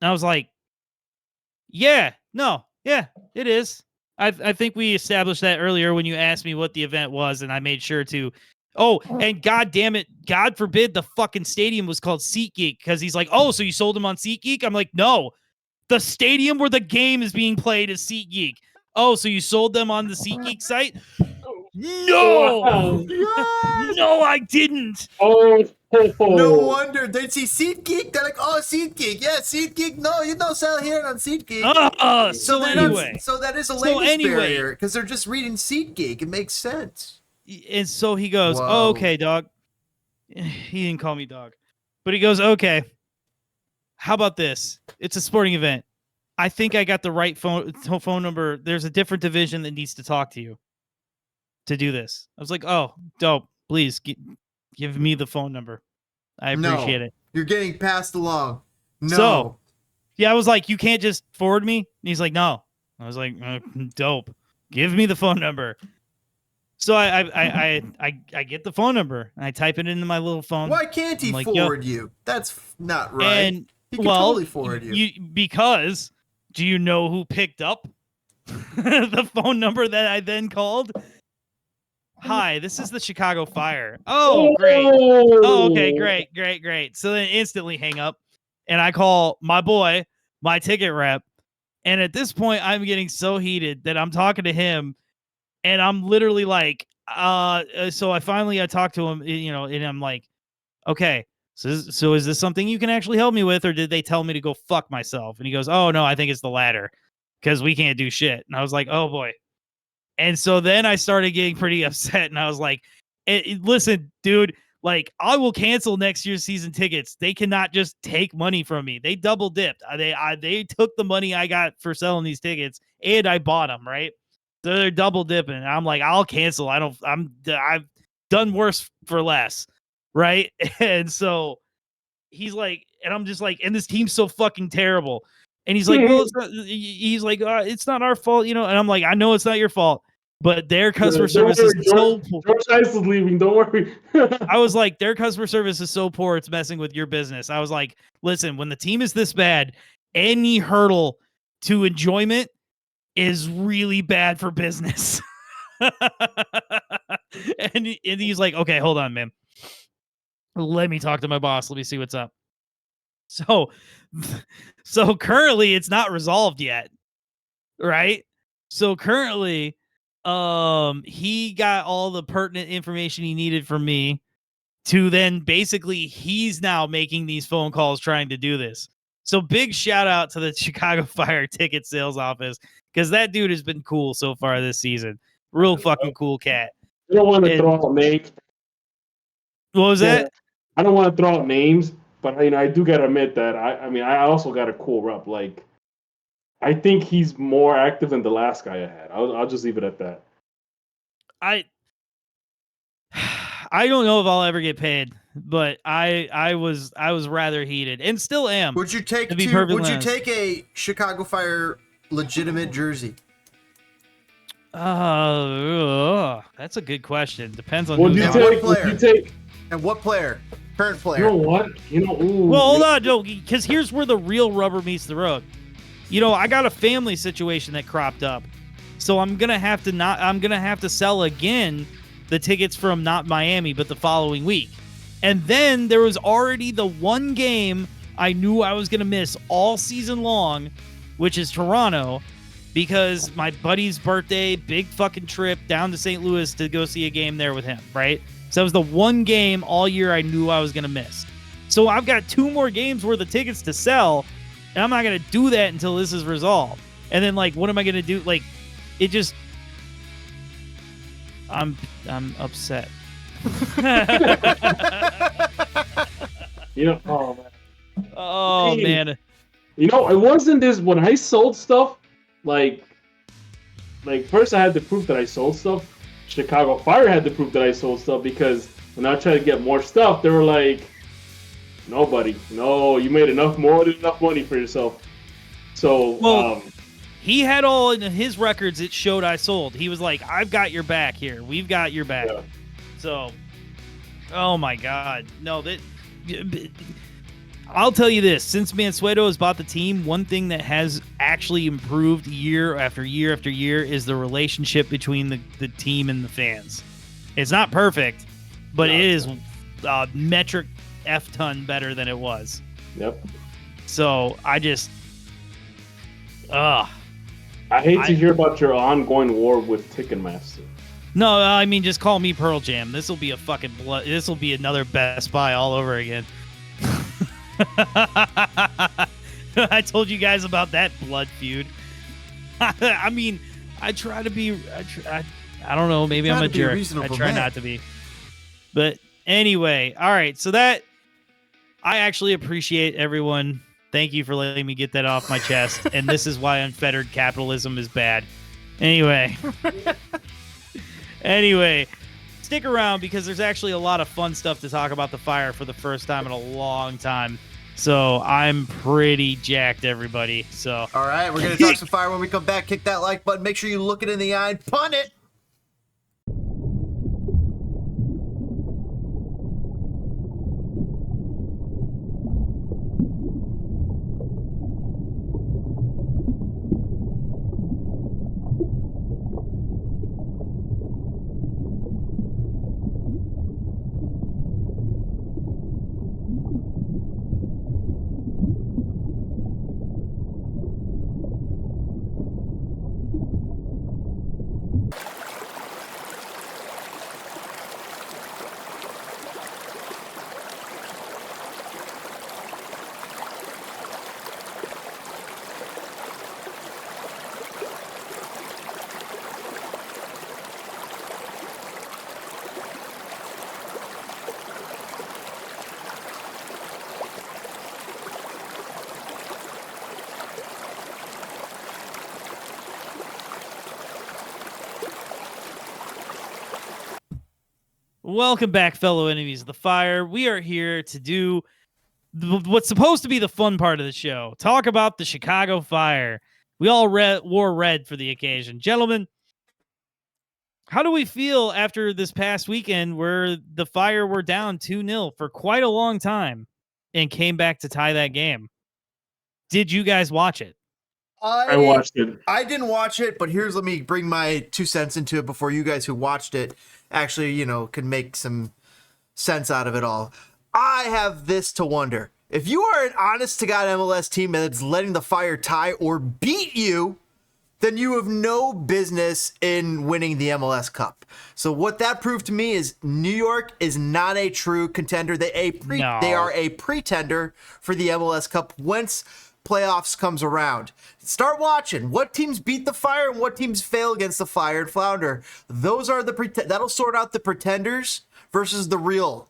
I was like, yeah, it is. I think we established that earlier when you asked me what the event was, and I made sure to. Oh, and God damn it, God forbid the fucking stadium was called SeatGeek, because he's like, oh, so you sold them on SeatGeek? I'm like, no, the stadium where the game is being played is SeatGeek. Oh, so you sold them on the SeatGeek site? No, no, I didn't. Oh. No wonder. They see SeatGeek. They're like, oh, SeatGeek. Yeah, SeatGeek. No, you don't sell here on SeatGeek. So anyway. So that is a language barrier, because they're just reading SeatGeek. It makes sense. And so he goes, oh, okay, dog. He didn't call me dog. But he goes, okay, how about this? It's a sporting event. I think I got the right phone number. There's a different division that needs to talk to you to do this. I was like, oh, dope. Please give me the phone number. I appreciate it. You're getting passed along. No. So, yeah, I was like, you can't just forward me? And he's like, no. I was like, dope. Give me the phone number. So I get the phone number and I type it into my little phone. Why can't he forward you? That's not right. And he can totally forward you. Because do you know who picked up the phone number that I then called? Hi, this is the Chicago Fire. Oh, great. Oh, okay, great. So then instantly hang up, and I call my boy, my ticket rep, And at this point, I'm getting so heated that I'm talking to him, and I'm literally like, so I talked to him, and I'm like, okay, so is this something you can actually help me with, or did they tell me to go fuck myself? And he goes, oh no, I think it's the latter, because we can't do shit. And I was like, oh boy. And so then I started getting pretty upset, and I was like, listen, dude, like, I will cancel next year's season tickets. They cannot just take money from me. They double dipped. They took the money I got for selling these tickets, and I bought them, right? So they're double dipping. I'm like, I'll cancel. I've done worse for less, right? And so he's like, and I'm just like, and this team's so fucking terrible. And he's like, well, it's not our fault, And I'm like, I know it's not your fault, but their customer service is so poor. George Ice is leaving. Don't worry. I was like, their customer service is so poor, it's messing with your business. I was like, listen, when the team is this bad, any hurdle to enjoyment is really bad for business. and he's like, okay, hold on, man. Let me talk to my boss. Let me see what's up. So currently it's not resolved yet, right? So currently, he got all the pertinent information he needed from me to then basically he's now making these phone calls trying to do this. So big shout out to the Chicago Fire ticket sales office, because that dude has been cool so far this season. Real fucking cool cat. I don't want to throw out names. What was that? I don't want to throw out names, but I do gotta admit that I also got a cool rep. Like, I think he's more active than the last guy I had. I'll just leave it at that. I don't know if I'll ever get paid, but I was rather heated and still am. Would you take you take a Chicago Fire legitimate jersey? That's a good question. Depends on what player. And what player? Current player. You know what? Well, hold on, no, because here's where the real rubber meets the road. I got a family situation that cropped up, so I'm gonna have to sell again the tickets from not Miami, but the following week. And then there was already the one game I knew I was gonna miss all season long, which is Toronto, because my buddy's birthday, big fucking trip down to St. Louis to go see a game there with him, right? So that was the one game all year I knew I was gonna miss. So I've got 2 more games worth of tickets to sell, and I'm not going to do that until this is resolved. And then, like, what am I going to do? Like, it just... I'm upset. Oh, man. Oh, man. It wasn't this... When I sold stuff, like first I had to prove that I sold stuff. Chicago Fire had to prove that I sold stuff, because when I tried to get more stuff, they were like... Nobody. No, you made enough money for yourself. So, he had all in his records. It showed I sold. He was like, "I've got your back here. We've got your back." Yeah. So, oh my God, no. I'll tell you this: since Mansueto has bought the team, one thing that has actually improved year after year after year is the relationship between the team and the fans. It's not perfect, but it is metric F-ton better than it was. Yep. So I just I hate to hear about your ongoing war with Ticketmaster. No, I mean, just call me Pearl Jam. This will be a fucking this will be another Best Buy all over again. I told you guys about that blood feud. I mean, I try to be I don't know, maybe I'm a jerk. I try not to be. But anyway, all right, so that I actually appreciate everyone. Thank you for letting me get that off my chest. And this is why unfettered capitalism is bad. Anyway, stick around, because there's actually a lot of fun stuff to talk about the Fire for the first time in a long time. So I'm pretty jacked, everybody. So all right, we're gonna talk some Fire when we come back. Kick that like button. Make sure you look it in the eye and punt it. Welcome back, fellow enemies of the fire. We are here to do what's supposed to be the fun part of the show. Talk about the Chicago Fire. We all wore red for the occasion. Gentlemen, how do we feel after this past weekend where the Fire were down 2-0 for quite a long time and came back to tie that game? Did you guys watch it? I watched it. I didn't watch it, but let me bring my 2 cents into it before you guys who watched it actually, can make some sense out of it all. I have this to wonder. If you are an honest-to-God MLS team that's letting the Fire tie or beat you, then you have no business in winning the MLS Cup. So what that proved to me is New York is not a true contender. They are a pretender for the MLS Cup once playoffs comes around. Start watching what teams beat the Fire and what teams fail against the Fire and flounder. Those are that'll sort out the pretenders versus the real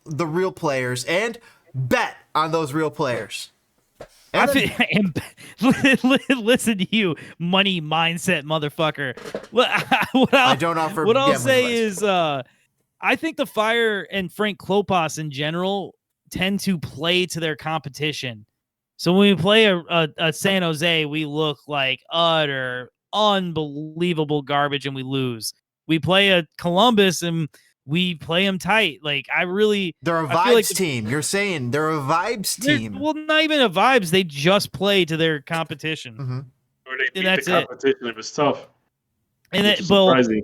players, and bet on those real players. Listen to you, money mindset motherfucker. I don't offer. What I'll say is, I think the Fire and Frank Klopas in general tend to play to their competition. So when we play a San Jose, we look like utter, unbelievable garbage and we lose. We play a Columbus and we play them tight. They're a vibes team. You're saying they're a vibes team. Well, not even a vibes. They just play to their competition. Mm-hmm. Or they beat the competition. It was tough. And surprising.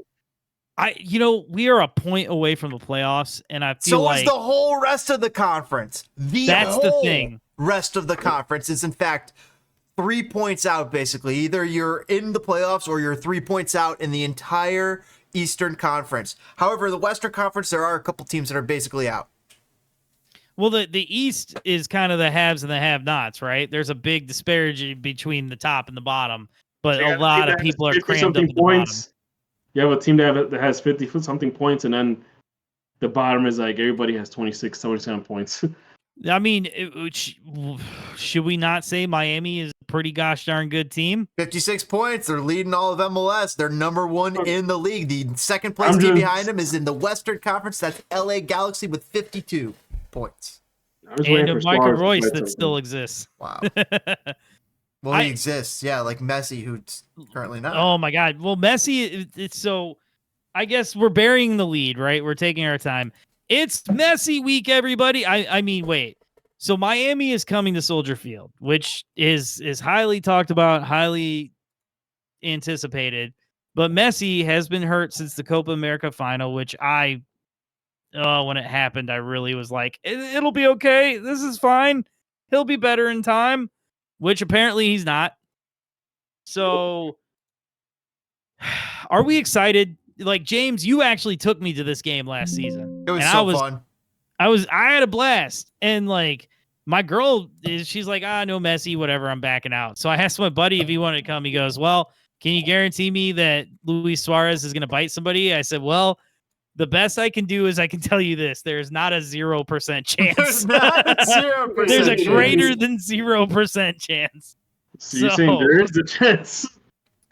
We are a point away from the playoffs, and I feel so is the whole rest of the conference. That's the thing. Rest of the conference is in fact 3 points out. Basically, either you're in the playoffs or you're 3 points out in the entire Eastern Conference. However, the Western Conference, there are a couple teams that are basically out. Well, the East is kind of the haves and the have-nots, right? There's a big disparity between the top and the bottom, but a lot of people are crammed up at the bottom. You have a team that has 50-something points, and then the bottom is like everybody has 26, 27 points. I mean, should we not say Miami is a pretty gosh darn good team? 56 points. They're leading all of MLS. They're number one in the league. The second place team behind them is in the Western Conference. That's LA Galaxy with 52 points. And a Michael Royce that still exists. Wow. Well, he exists. Yeah, like Messi, who's currently not. Oh, my God. Well, Messi, it's so... I guess we're burying the lead, right? We're taking our time. It's Messi week, everybody. I mean, wait. So Miami is coming to Soldier Field, which is highly talked about, highly anticipated. But Messi has been hurt since the Copa America final, which when it happened, I really was like, it'll be okay. This is fine. He'll be better in time, which apparently he's not. So are we excited? Like, James, you actually took me to this game last season. It was fun. I had a blast. And like my girl she's like, no Messi, whatever, I'm backing out. So I asked my buddy if he wanted to come. He goes, well, can you guarantee me that Luis Suarez is going to bite somebody? I said, well, the best I can do is I can tell you this. There's not a 0% chance. There's not a 0% There's a greater than 0% chance. So you're saying there is a chance.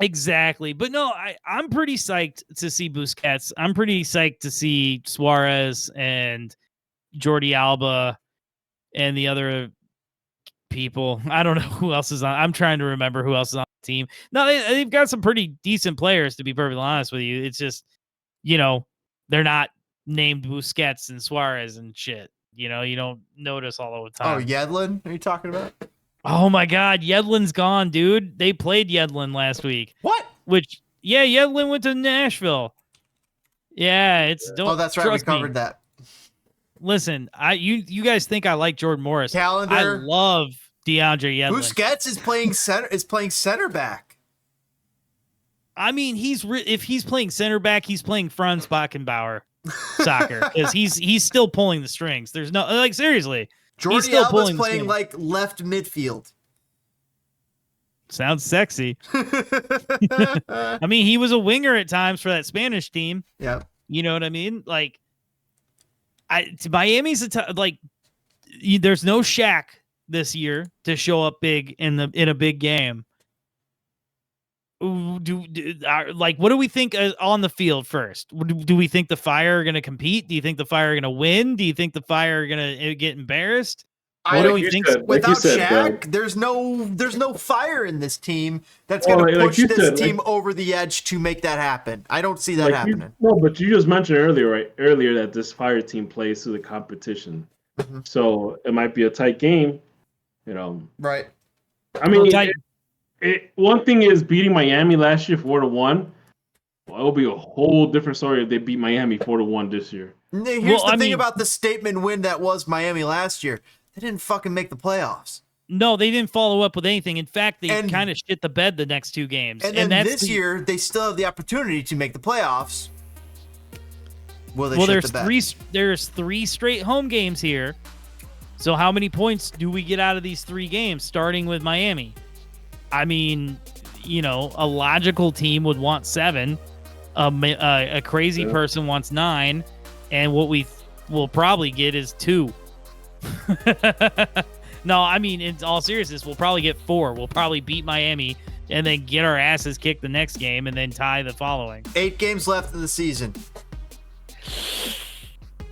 Exactly. But no, I'm pretty psyched to see Busquets. I'm pretty psyched to see Suarez and Jordi Alba and the other people. I don't know who else is on. I'm trying to remember who else is on the team. No, they've got some pretty decent players, to be perfectly honest with you. It's just, they're not named Busquets and Suarez and shit. You don't notice all the time. Oh, Yedlin? Are you talking about? Oh my God, Yedlin's gone, dude. They played Yedlin last week. What? Yedlin went to Nashville. Yeah, that's right. We covered that. Listen, you guys think I like Jordan Morris? Calendar. I love DeAndre Yedlin. Busquets is playing center back. I mean, if he's playing center back, he's playing Franz Beckenbauer soccer because he's still pulling the strings. There's no seriously. Jordi Alba's playing like left midfield. Sounds sexy. I mean, he was a winger at times for that Spanish team. Yeah. You know what I mean? Like, Miami's there's no Shaq this year to show up big in a big game. what do we think on the field first? Do we think the Fire are going to compete? Do you think the Fire are going to win? Do you think the Fire are going to get embarrassed? I don't think without Shaq, there's no fire in this team that's going to push this team over the edge to make that happen. I don't see that happening. But you just mentioned earlier that this Fire team plays through the competition, so it might be a tight game, Right. I mean, one thing is beating Miami last year 4-1. Well, it'll be a whole different story if they beat Miami 4-1 this year. Here's the thing about the statement win that was Miami last year. They didn't fucking make the playoffs. No, they didn't follow up with anything. In fact, they kind of shit the bed the next two games. And then this year, they still have the opportunity to make the playoffs. There's three straight home games here. So how many points do we get out of these 3 games, starting with Miami? I mean, a logical team would want 7. A crazy person wants 9. And what we will probably get is 2. No, I mean, in all seriousness, we'll probably get 4. We'll probably beat Miami and then get our asses kicked the next game and then tie the following. 8 games left in the season.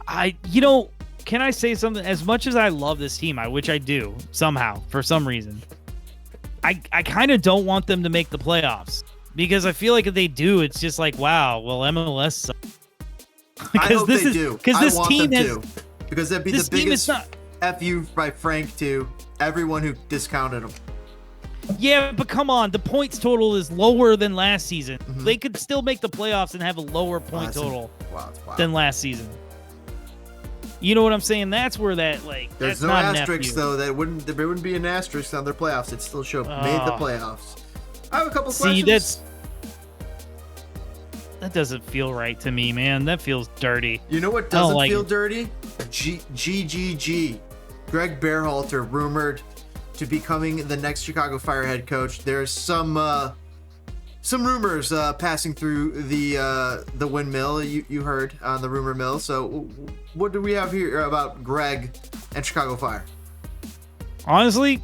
Can I say something? As much as I love this team, which I do somehow, for some reason, I kind of don't want them to make the playoffs because I feel like if they do, it's just like, wow, well, MLS sucks. I hope they do. Because this team because that'd be the biggest FU by Frank to everyone who discounted them. Yeah, but come on. The points total is lower than last season. They could still make the playoffs and have a lower point total than last season. You know what I'm saying? That's where that, there's that's no not asterisk, though. There wouldn't be an asterisk on their playoffs. It still show made the playoffs. I have a couple questions. That doesn't feel right to me, man. That feels dirty. You know what doesn't feel dirty? GGG. Greg Berhalter rumored to becoming the next Chicago Fire head coach. There's some rumors passing through the windmill. You heard on the rumor mill. So what do we have here about Greg and Chicago Fire? Honestly,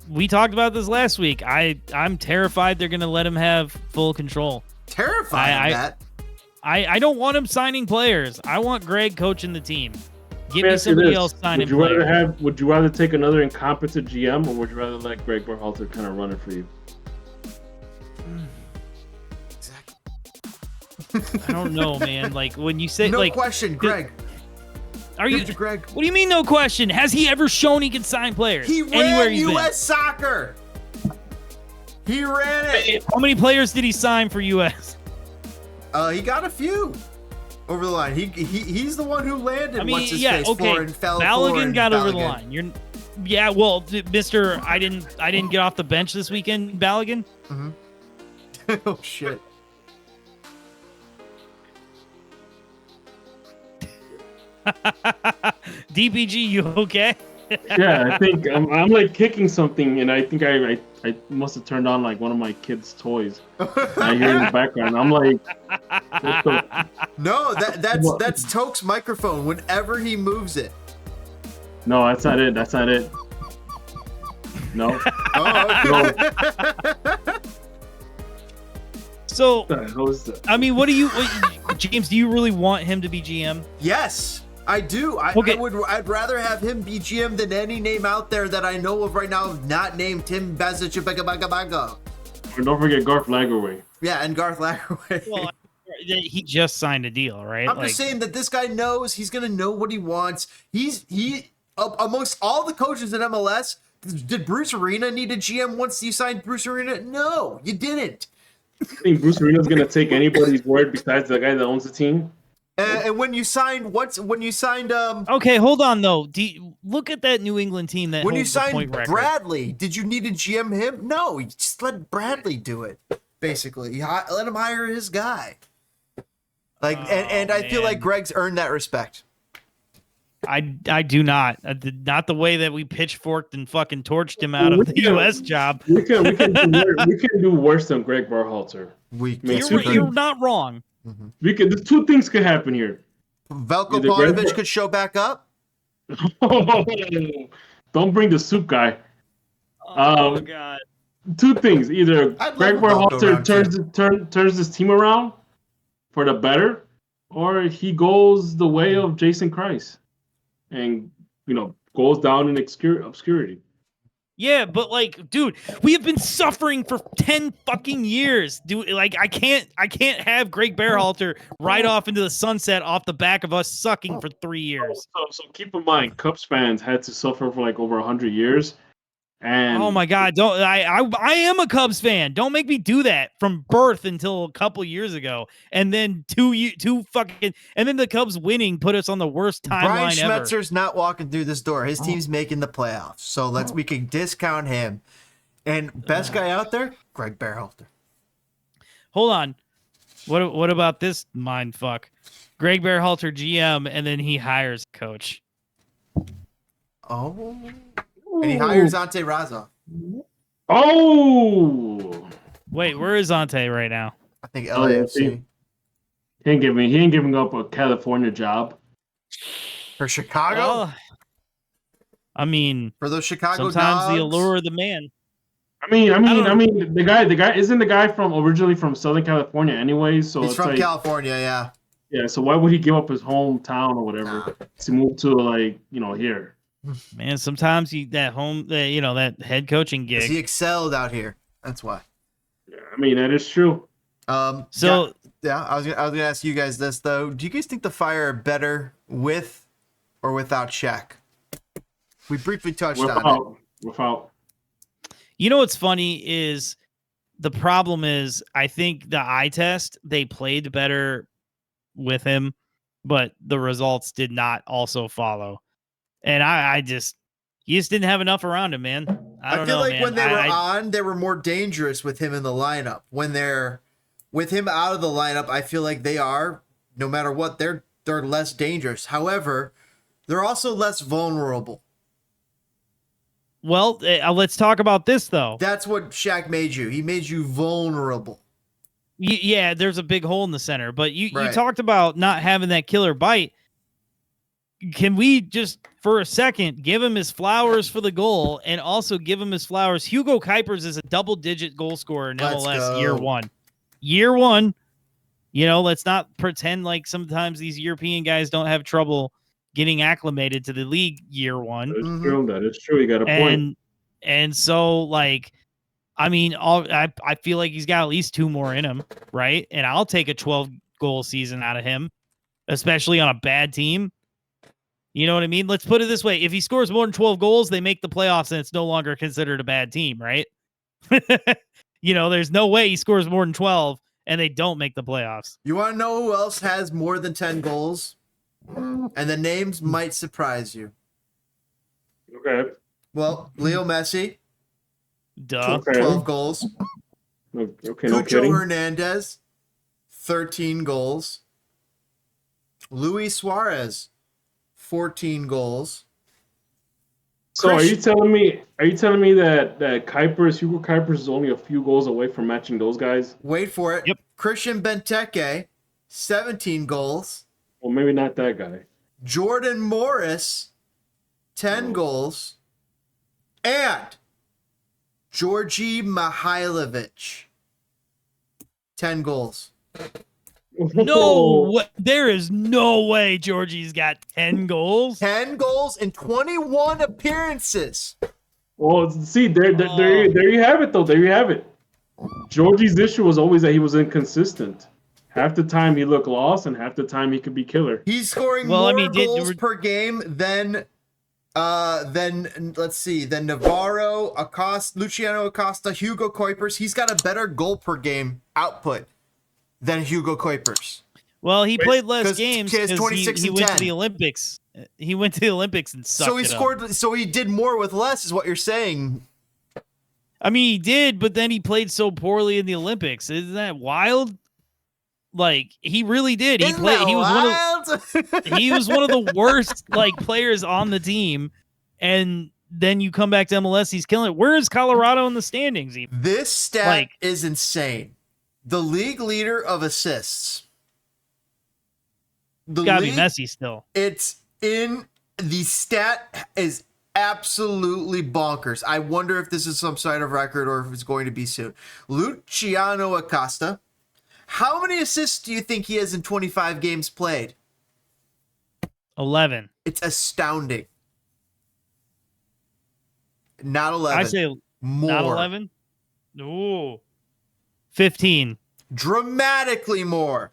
we talked about this last week. I'm terrified they're going to let him have full control. Terrified of that. I don't want him signing players. I want Greg coaching the team. Give me somebody else signing players. Would you rather take another incompetent GM, or would you rather let Greg Berhalter kind of run it for you? Exactly. I don't know, man. When you say no question, Greg. Greg? What do you mean, no question? Has he ever shown he can sign players? He ran U.S. soccer. He ran it. How many players did he sign for U.S.? He got a few over the line. He's the one who landed. Balogun got over the line. Mr. I didn't get off the bench this weekend. Balogun. Oh shit. DPG, you okay? Yeah, I think I'm kicking something, and I think I must have turned on one of my kids' toys. I hear in the background. I'm like, no, that's Toke's microphone. Whenever he moves it. No, that's not it. That's not it. No. Oh, okay. No. So, I mean, James? Do you really want him to be GM? Yes. I do. I'd rather have him be GM than any name out there that I know of right now, not named Tim Bezic. And don't forget Garth Lagerway. Yeah, and Garth Lagerway. Well, he just signed a deal, right? I'm just saying that this guy knows he's gonna know what he wants. He amongst all the coaches in MLS, did Bruce Arena need a GM once you signed Bruce Arena? No, you didn't. I think Bruce Arena's gonna take anybody's word besides the guy that owns the team. And when you signed, okay, hold on though. Look at that New England team that when you holds the signed point record. Bradley, did you need to GM him? No, you just let Bradley do it. Basically, let him hire his guy. I feel like Greg's earned that respect. I do not. Not the way that we pitchforked and fucking torched him out of the U.S. job. We can do worse than Greg Berhalter. You're not wrong. Mm-hmm. There's 2 things could happen here. Veljko Paunovic could show back up. Don't bring the soup guy. Oh God! two things: either I'd Greg love a Balco Berhalter turns this team around for the better, or he goes the way of Jason Christ and goes down in obscurity. Yeah, but like, dude, we have been suffering for 10 fucking years. Dude, like, I can't have Greg Berhalter ride off into the sunset off the back of us sucking for 3 years. So keep in mind, Cubs fans had to suffer for like over 100 years. And oh my God, don't I am a Cubs fan. Don't make me do that from birth until a couple years ago, and then and then the Cubs winning put us on the worst timeline Brian ever. Schmetzer's not walking through this door. His team's making the playoffs, so we can discount him. And best guy out there, Greg Berhalter. Hold on, what about this mind fuck? Greg Berhalter GM, and then he hires a coach. Oh. And he hires Ante Razov. Oh, wait, where is Ante right now? I think LAFC. He ain't giving up a California job For Chicago? Well, I mean, for those Chicago sometimes dogs? the allure of the man. I mean, the guy isn't the guy originally from Southern California, anyways. So He's it's from like, California, yeah. Yeah, so why would he give up his hometown or whatever to move to here? Man, sometimes that head coaching gig. He excelled out here. That's why. Yeah, I mean, that is true. So I was gonna ask you guys this though. Do you guys think the Fire are better with or without Shaq? We briefly touched on it. Without. You know what's funny is the problem is I think the eye test, they played better with him, but the results did not also follow. And he just didn't have enough around him, man. I feel like when they were on, they were more dangerous with him in the lineup. When they're with him out of the lineup, I feel like they are, no matter what, they're less dangerous. However, they're also less vulnerable. Well, let's talk about this, though. That's what Shaq made you. He made you vulnerable. Yeah, there's a big hole in the center. But you talked about not having that killer bite. Can we just, for a second, give him his flowers for the goal and also give him his flowers? Hugo Cuypers is a double-digit goal scorer in MLS year one. Year one. Let's not pretend like sometimes these European guys don't have trouble getting acclimated to the league year one. That's true. That is true. You got a point. And so, I feel like he's got at least 2 more in him, right? And I'll take a 12-goal season out of him, especially on a bad team. You know what I mean? Let's put it this way. If he scores more than 12 goals, they make the playoffs and it's no longer considered a bad team, right? There's no way he scores more than 12 and they don't make the playoffs. You want to know who else has more than 10 goals? And the names might surprise you. Okay. Well, Leo Messi. Duh. 12 goals. Okay, Cucho Hernandez. 13 goals. Luis Suarez. 14 goals. So are you telling me that Hugo Cuypers is only a few goals away from matching those guys? Wait for it. Yep. Christian Benteke, 17 goals. Well, maybe not that guy. Jordan Morris, 10 goals. And Georgi Mihailovic, 10 goals. No, there is no way Georgie's got 10 goals. 10 goals in 21 appearances. Well, see, there you have it, though. There you have it. Georgie's issue was always that he was inconsistent. Half the time he looked lost, and half the time he could be killer. He's scoring more goals per game than let's see, than Navarro, Luciano Acosta, Hugo Cuypers. He's got a better goal per game output than Hugo Cuypers. Well, he played less games because he went 10. to the Olympics. He went to the Olympics and sucked So he did more with less, is what you're saying. I mean, he did, but then he played so poorly in the Olympics. Isn't that wild? Like, he really did. He was one of the worst players on the team, and then you come back to MLS, he's killing it. Where is Colorado in the standings even? This stat is insane. The league leader of assists. Gotta be Messi still. It's in the stat is absolutely bonkers. I wonder if this is some sort of record or if it's going to be soon. Lucho Acosta. How many assists do you think he has in 25 games played? 11. It's astounding. Not 11. I say more. Not 11? Ooh. 15. Dramatically more.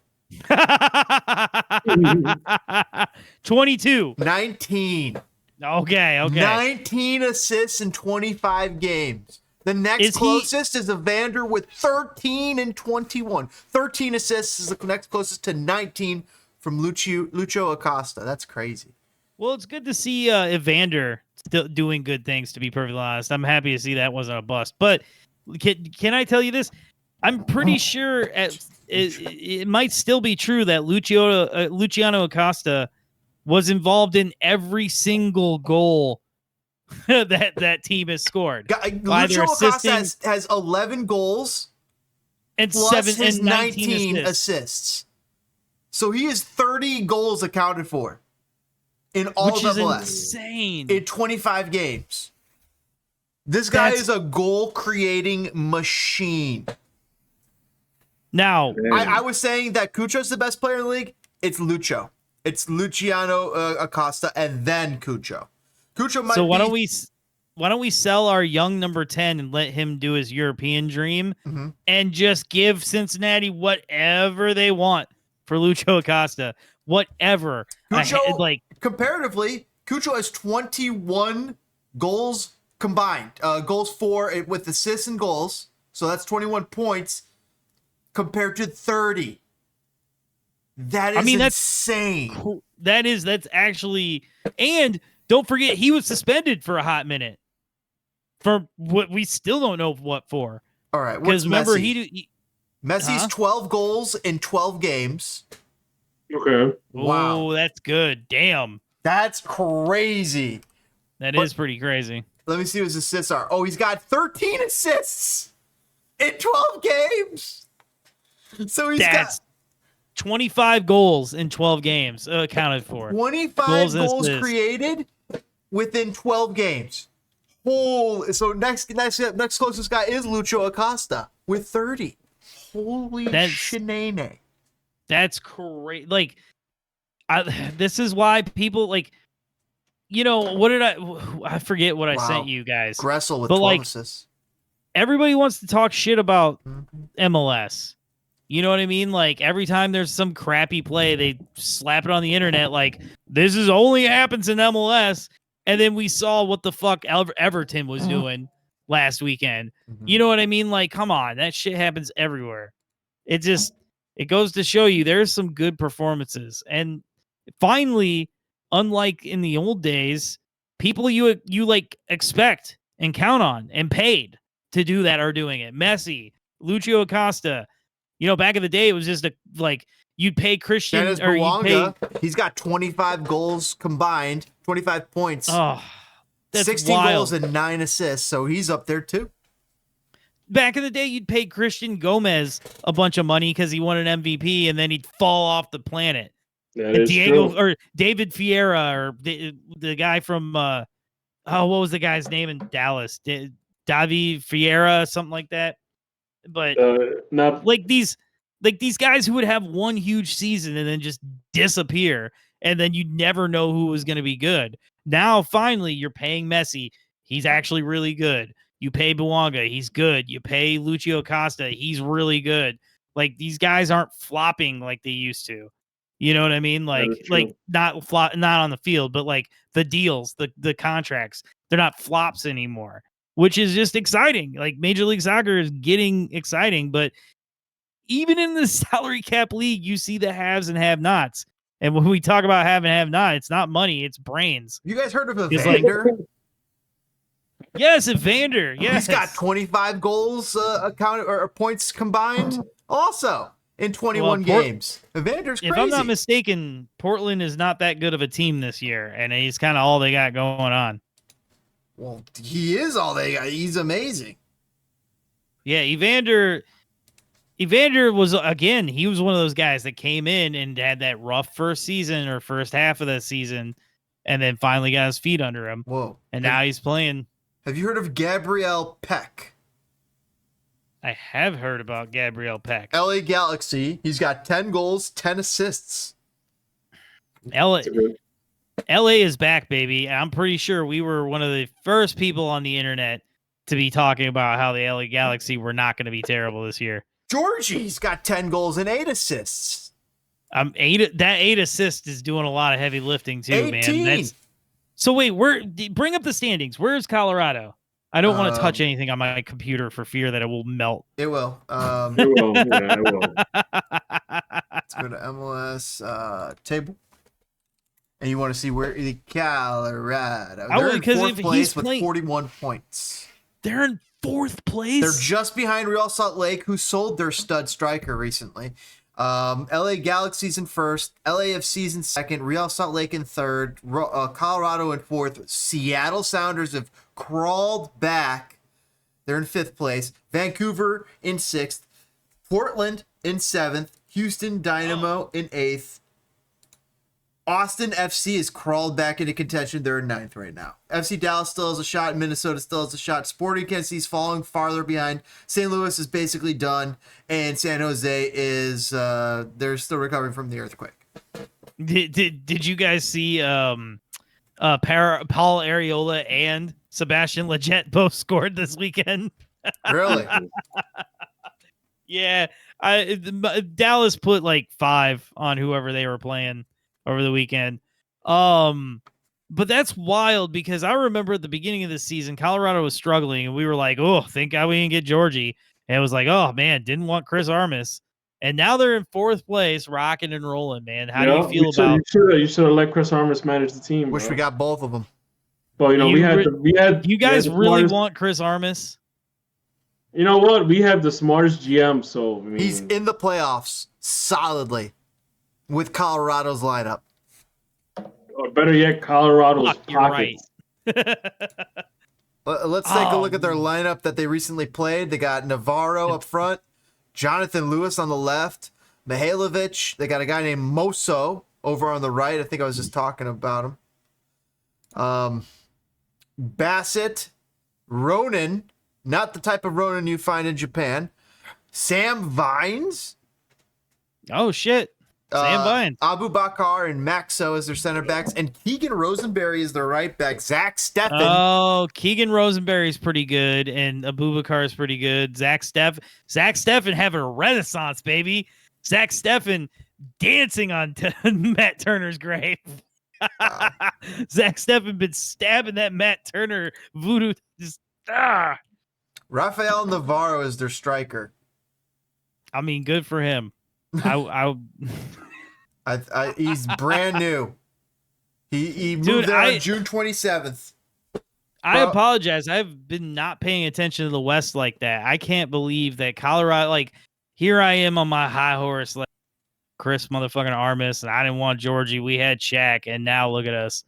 22. 19. Okay. 19 assists in 25 games. The next closest is Evander with 13 and 21. 13 assists is the next closest to 19 from Lucho Acosta. That's crazy. Well, it's good to see Evander still doing good things, to be perfectly honest. I'm happy to see that wasn't a bust. But can I tell you this? I'm pretty sure it might still be true that Luciano Acosta was involved in every single goal that team has scored. Lucho Acosta has 11 goals and plus 19 his 19 assists. So he has 30 goals accounted for in all Which of is MLS. Insane. In 25 games. This guy is a goal-creating machine. Now, I was saying that Cucho's the best player in the league. It's Lucho. It's Luciano Acosta and then Cucho. Cucho might. So why don't we sell our young number 10 and let him do his European dream and just give Cincinnati whatever they want for Lucho Acosta, whatever. Cucho, comparatively, Cucho has 21 goals combined. Goals for with assists and goals, so that's 21 points compared to 30. That is insane. That's actually, and don't forget he was suspended for a hot minute for what we still don't know what for. All right, because remember Messi? Messi's 12 goals in 12 games. Okay. Wow, oh, that's good. Damn, that's crazy. That is pretty crazy. Let me see what his assists are. Oh, he's got 13 assists in 12 games. So that's 25 goals in 12 games accounted for. 25 goals created within 12 games. So next closest guy is Lucho Acosta with 30. Holy shenanigans. That's crazy. Like, this is why people what did I forget what I sent you guys. Gressel with 12 assists. Everybody wants to talk shit about MLS. You know what I mean? Like, every time there's some crappy play, they slap it on the internet like, this is only happens in MLS. And then we saw what the fuck Everton was doing last weekend. You know what I mean? Like, come on. That shit happens everywhere. It goes to show you there's some good performances. And finally, unlike in the old days, people you expect and count on and paid to do that are doing it. Messi, Lucho Acosta. Back in the day, it was just you'd pay Christian or he's got 25 goals combined, 25 points. Oh, that's 16 wild. goals and 9 assists, so he's up there too. Back in the day, you'd pay Christian Gomez a bunch of money because he won an MVP, and then he'd fall off the planet. Or David Fiera, or the guy from what was the guy's name in Dallas? Davi Fiera, something like that. But these guys who would have one huge season and then just disappear, and then you'd never know who was going to be good. Now, finally, you're paying Messi. He's actually really good. You pay Bouanga. He's good. You pay Lucio Acosta. He's really good. Like, these guys aren't flopping like they used to. You know what I mean? Not on the field, but like the deals, the contracts, they're not flops anymore, which is just exciting. Like, Major League Soccer is getting exciting, but even in the salary cap league, you see the haves and have-nots. And when we talk about have and have-not, it's not money, it's brains. You guys heard of Evander? Yes, Evander. Yes. He's got 25 goals accounted or points combined also in 21 games. Evander's crazy. If I'm not mistaken, Portland is not that good of a team this year, and he's kind of all they got going on. Well, he is all they got. He's amazing. Yeah, Evander was, again, he was one of those guys that came in and had that rough first season or first half of the season, and then finally got his feet under him. Whoa. And now he's playing. Have you heard of Gabriel Peck? I have heard about Gabriel Peck. LA Galaxy. He's got 10 goals, 10 assists. LA is back, baby. I'm pretty sure we were one of the first people on the internet to be talking about how the LA Galaxy were not going to be terrible this year. Georgie's got 10 goals and 8 assists. 8 assists is doing a lot of heavy lifting too, 18. man. So wait, bring up the standings. Where's Colorado? I don't want to touch anything on my computer for fear that it will melt. It will. It will. Yeah, it will. Let's go to MLS table. And you want to see where the Colorado. They're in fourth place with 41 points. They're in fourth place? They're just behind Real Salt Lake, who sold their stud striker recently. LA Galaxy's in first, LAFC's in second, Real Salt Lake in third, Colorado in fourth. Seattle Sounders have crawled back. They're in fifth place. Vancouver in sixth, Portland in seventh, Houston Dynamo in eighth. Austin FC has crawled back into contention. They're in ninth right now. FC Dallas still has a shot. Minnesota still has a shot. Sporting Kansas City's falling farther behind. St. Louis is basically done. And San Jose is, they're still recovering from the earthquake. Did you guys see Paul Areola and Sebastian Lletget both scored this weekend? Really? Yeah. Dallas put like 5 on whoever they were playing over the weekend. But that's wild because I remember at the beginning of the season, Colorado was struggling and we were like, oh, thank God we didn't get Georgie. And it was like, oh man, didn't want Chris Armas. And now they're in fourth place, rocking and rolling, man. How do you feel about you should have let Chris Armas manage the team. Wish we got both of them. Well, you guys really want Chris Armas? You know what? We have the smartest GM, so I mean, he's in the playoffs solidly with Colorado's lineup. Or better yet, Colorado's pockets. Right. Let's take a look at their lineup that they recently played. They got Navarro up front, Jonathan Lewis on the left, Mihailovic. They got a guy named Moso over on the right. I think I was just talking about him. Bassett, Ronan, not the type of Ronan you find in Japan. Sam Vines. Oh, shit. Sam Vines. Abu Bakar and Maxo as their center backs, and Keegan Rosenberry is their right back. Zach Steffan. Oh, Keegan Rosenberry's pretty good, and Abu Bakar is pretty good. Zach Steffan having a renaissance, baby. Zach Steffan dancing on Matt Turner's grave. Zach Steffan been stabbing that Matt Turner voodoo. Rafael Navarro is their striker. I mean, good for him. He's brand new. He moved there on June 27th. I apologize. I've been not paying attention to the West like that. I can't believe that Colorado, like, here I am on my high horse, like Chris motherfucking Armas, and I didn't want Georgie. We had Shaq, and now look at us.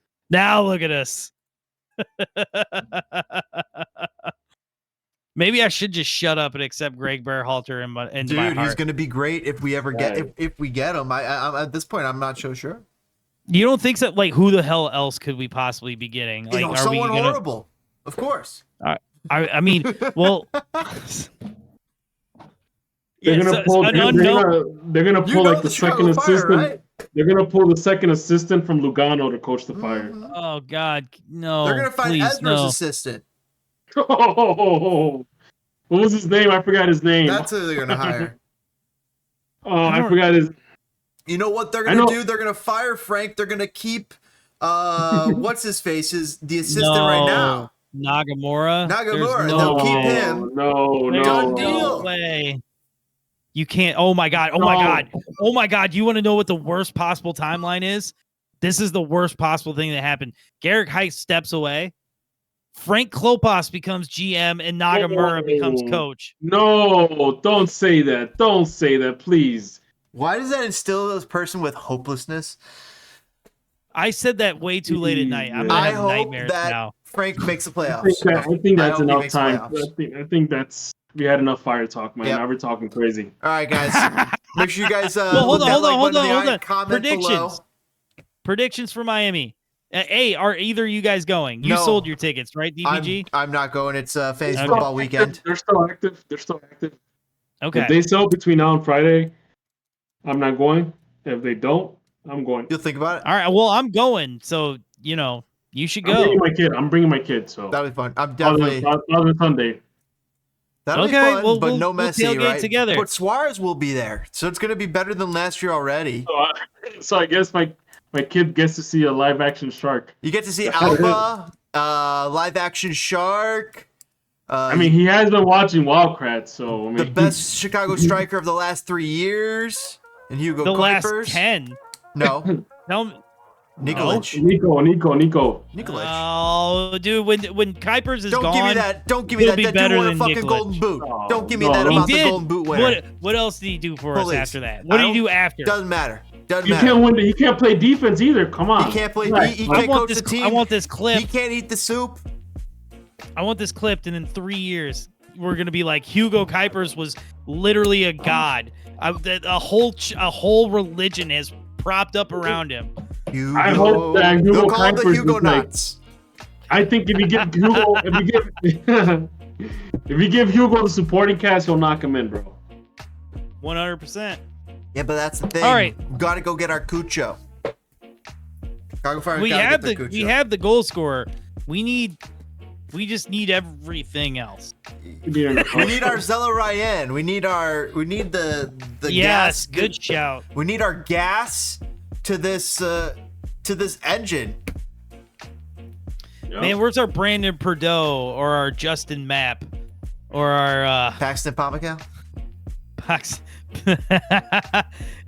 Maybe I should just shut up and accept Greg Berhalter into my heart. Dude, he's going to be great if we ever get if we get him. I at this point, I'm not so sure. You don't think so? Like, who the hell else could we possibly be getting? Like, are someone horrible, of course. I mean, well, they're gonna pull like the second assistant. Right? They're gonna pull the second assistant from Lugano to coach the Fire. Oh God, no! They're gonna find Edner's assistant. Oh, what was his name? I forgot his name. That's who they're gonna hire. I forgot his. You know what they're gonna do? They're gonna fire Frank. They're gonna keep what's his face is the assistant right now. Nagamura. They'll keep him. Done deal. No way. You can't. Oh my God. You want to know what the worst possible timeline is? This is the worst possible thing that happened. Garrick Height steps away. Frank Klopas becomes GM and Nagamura becomes coach. No, don't say that. Don't say that, please. Why does that instill this person with hopelessness? I said that way too late at night. I'm gonna have nightmares now. Frank makes the playoffs. I think that's enough time. I think that's we had enough fire talk, man. Now we're talking crazy. All right, guys. Make sure you guys hold on. comment Predictions. below. Predictions for Miami. Hey, are either of you guys going? You No. sold your tickets, right, DBG? I'm not going. It's fantasy Okay. football weekend. They're still active. They're still active. Okay. If they sell between now and Friday, I'm not going. If they don't, I'm going. You'll think about it. All right. Well, I'm going, so you should go. I'm bringing my kid. So That'll be fun. I'm definitely. Other Sunday. That'll be Okay, fun, but we'll no Messi, tailgate right? together. But Suarez will be there, so it's going to be better than last year already. So I guess my kid gets to see a live action shark. You get to see Alpha, live action shark. I mean, he has been watching Wildcrats, so I mean, The best Chicago striker of the last 3 years, and Hugo The last Cuypers. 10. No, Tell me. Nikolic. Nico. Nikolic. Oh, dude, when Cuypers is Don't gone, give me that. Don't give me he'll that. be That better dude won a than fucking Nikolic. golden boot. Oh, Don't give me no, that no. about He the did. golden boot winner. What else did he do for us Police. after that? What did he do after? Doesn't matter. Doesn't You matter. can't win. He can't play defense either. Come on. He can't play. Right. He I can't want coach this. the team. I want this He clip. can't eat the soup. I want this clipped, and in 3 years, we're gonna be like Hugo Cuypers was literally a god. A whole religion has propped up around him. Hugo. I hope that Hugo They'll call him the Cuypers Hugo is like- Nuts. I think if you give Hugo, if you give Hugo the supporting cast, he'll knock him in, bro. 100%. Yeah, but that's the thing. All right. Gotta go get our Cucho. Chicago Fire We gotta have get the their we Cucho. have the goal scorer. We just need everything else. We need our Zella Ryan. We need the Yes, gas. good shout. We need our gas to this engine. Yeah. Man, where's our Brandon Perdeau or our Justin Mapp or our Paxton Pomacale. Pax?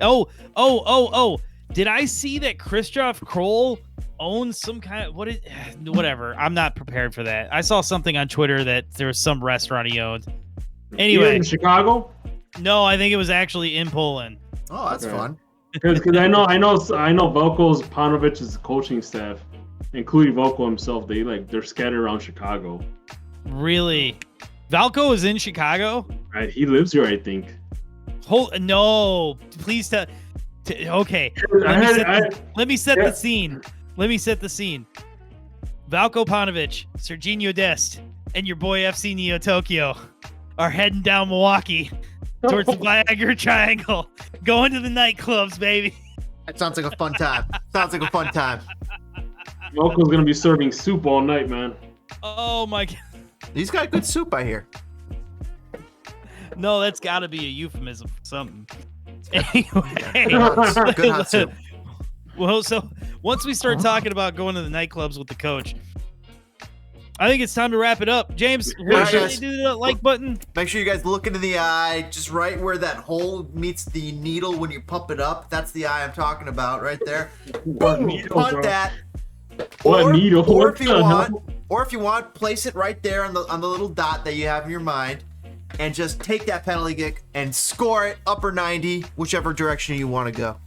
Oh! Did I see that Christoph Kroll owns some kind of whatever? I'm not prepared for that. I saw something on Twitter that there was some restaurant he owned. Here Anyway, in Chicago. no, I think it was actually in Poland. Oh, that's Okay. fun. Because I know Velko's Panovic's coaching staff, including Velko himself, they're scattered around Chicago. Really? Valco is in Chicago? Right? He lives here, I think. No, please tell. Okay, let me set the scene. Let me set the scene. Valko Paunovic, Serginho Dest, and your boy FC Neo Tokyo are heading down Milwaukee towards the Viagra Triangle, going to the nightclubs, baby. That sounds like a fun time. Sounds like a fun time. Velko's gonna be serving soup all night, man. Oh my god. He's got good soup, I hear. No, that's got to be a euphemism for something. Anyway. Good hot soup. Well, so once we start talking about going to the nightclubs with the coach, I think it's time to wrap it up. James, where should they do the like button? Make sure you guys look into the eye, just right where that hole meets the needle when you pump it up. That's the eye I'm talking about, right there. Boom, needle, punt bro. that. What needle? Or What if you the want, hell? or if you want, place it right there on the little dot that you have in your mind, and just take that penalty kick and score it upper 90, whichever direction you want to go,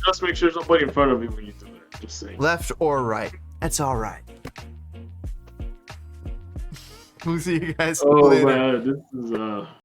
Just make sure there's nobody in front of you when you do that. Just saying. left or right. That's all right. We'll see you guys Oh later. man, this is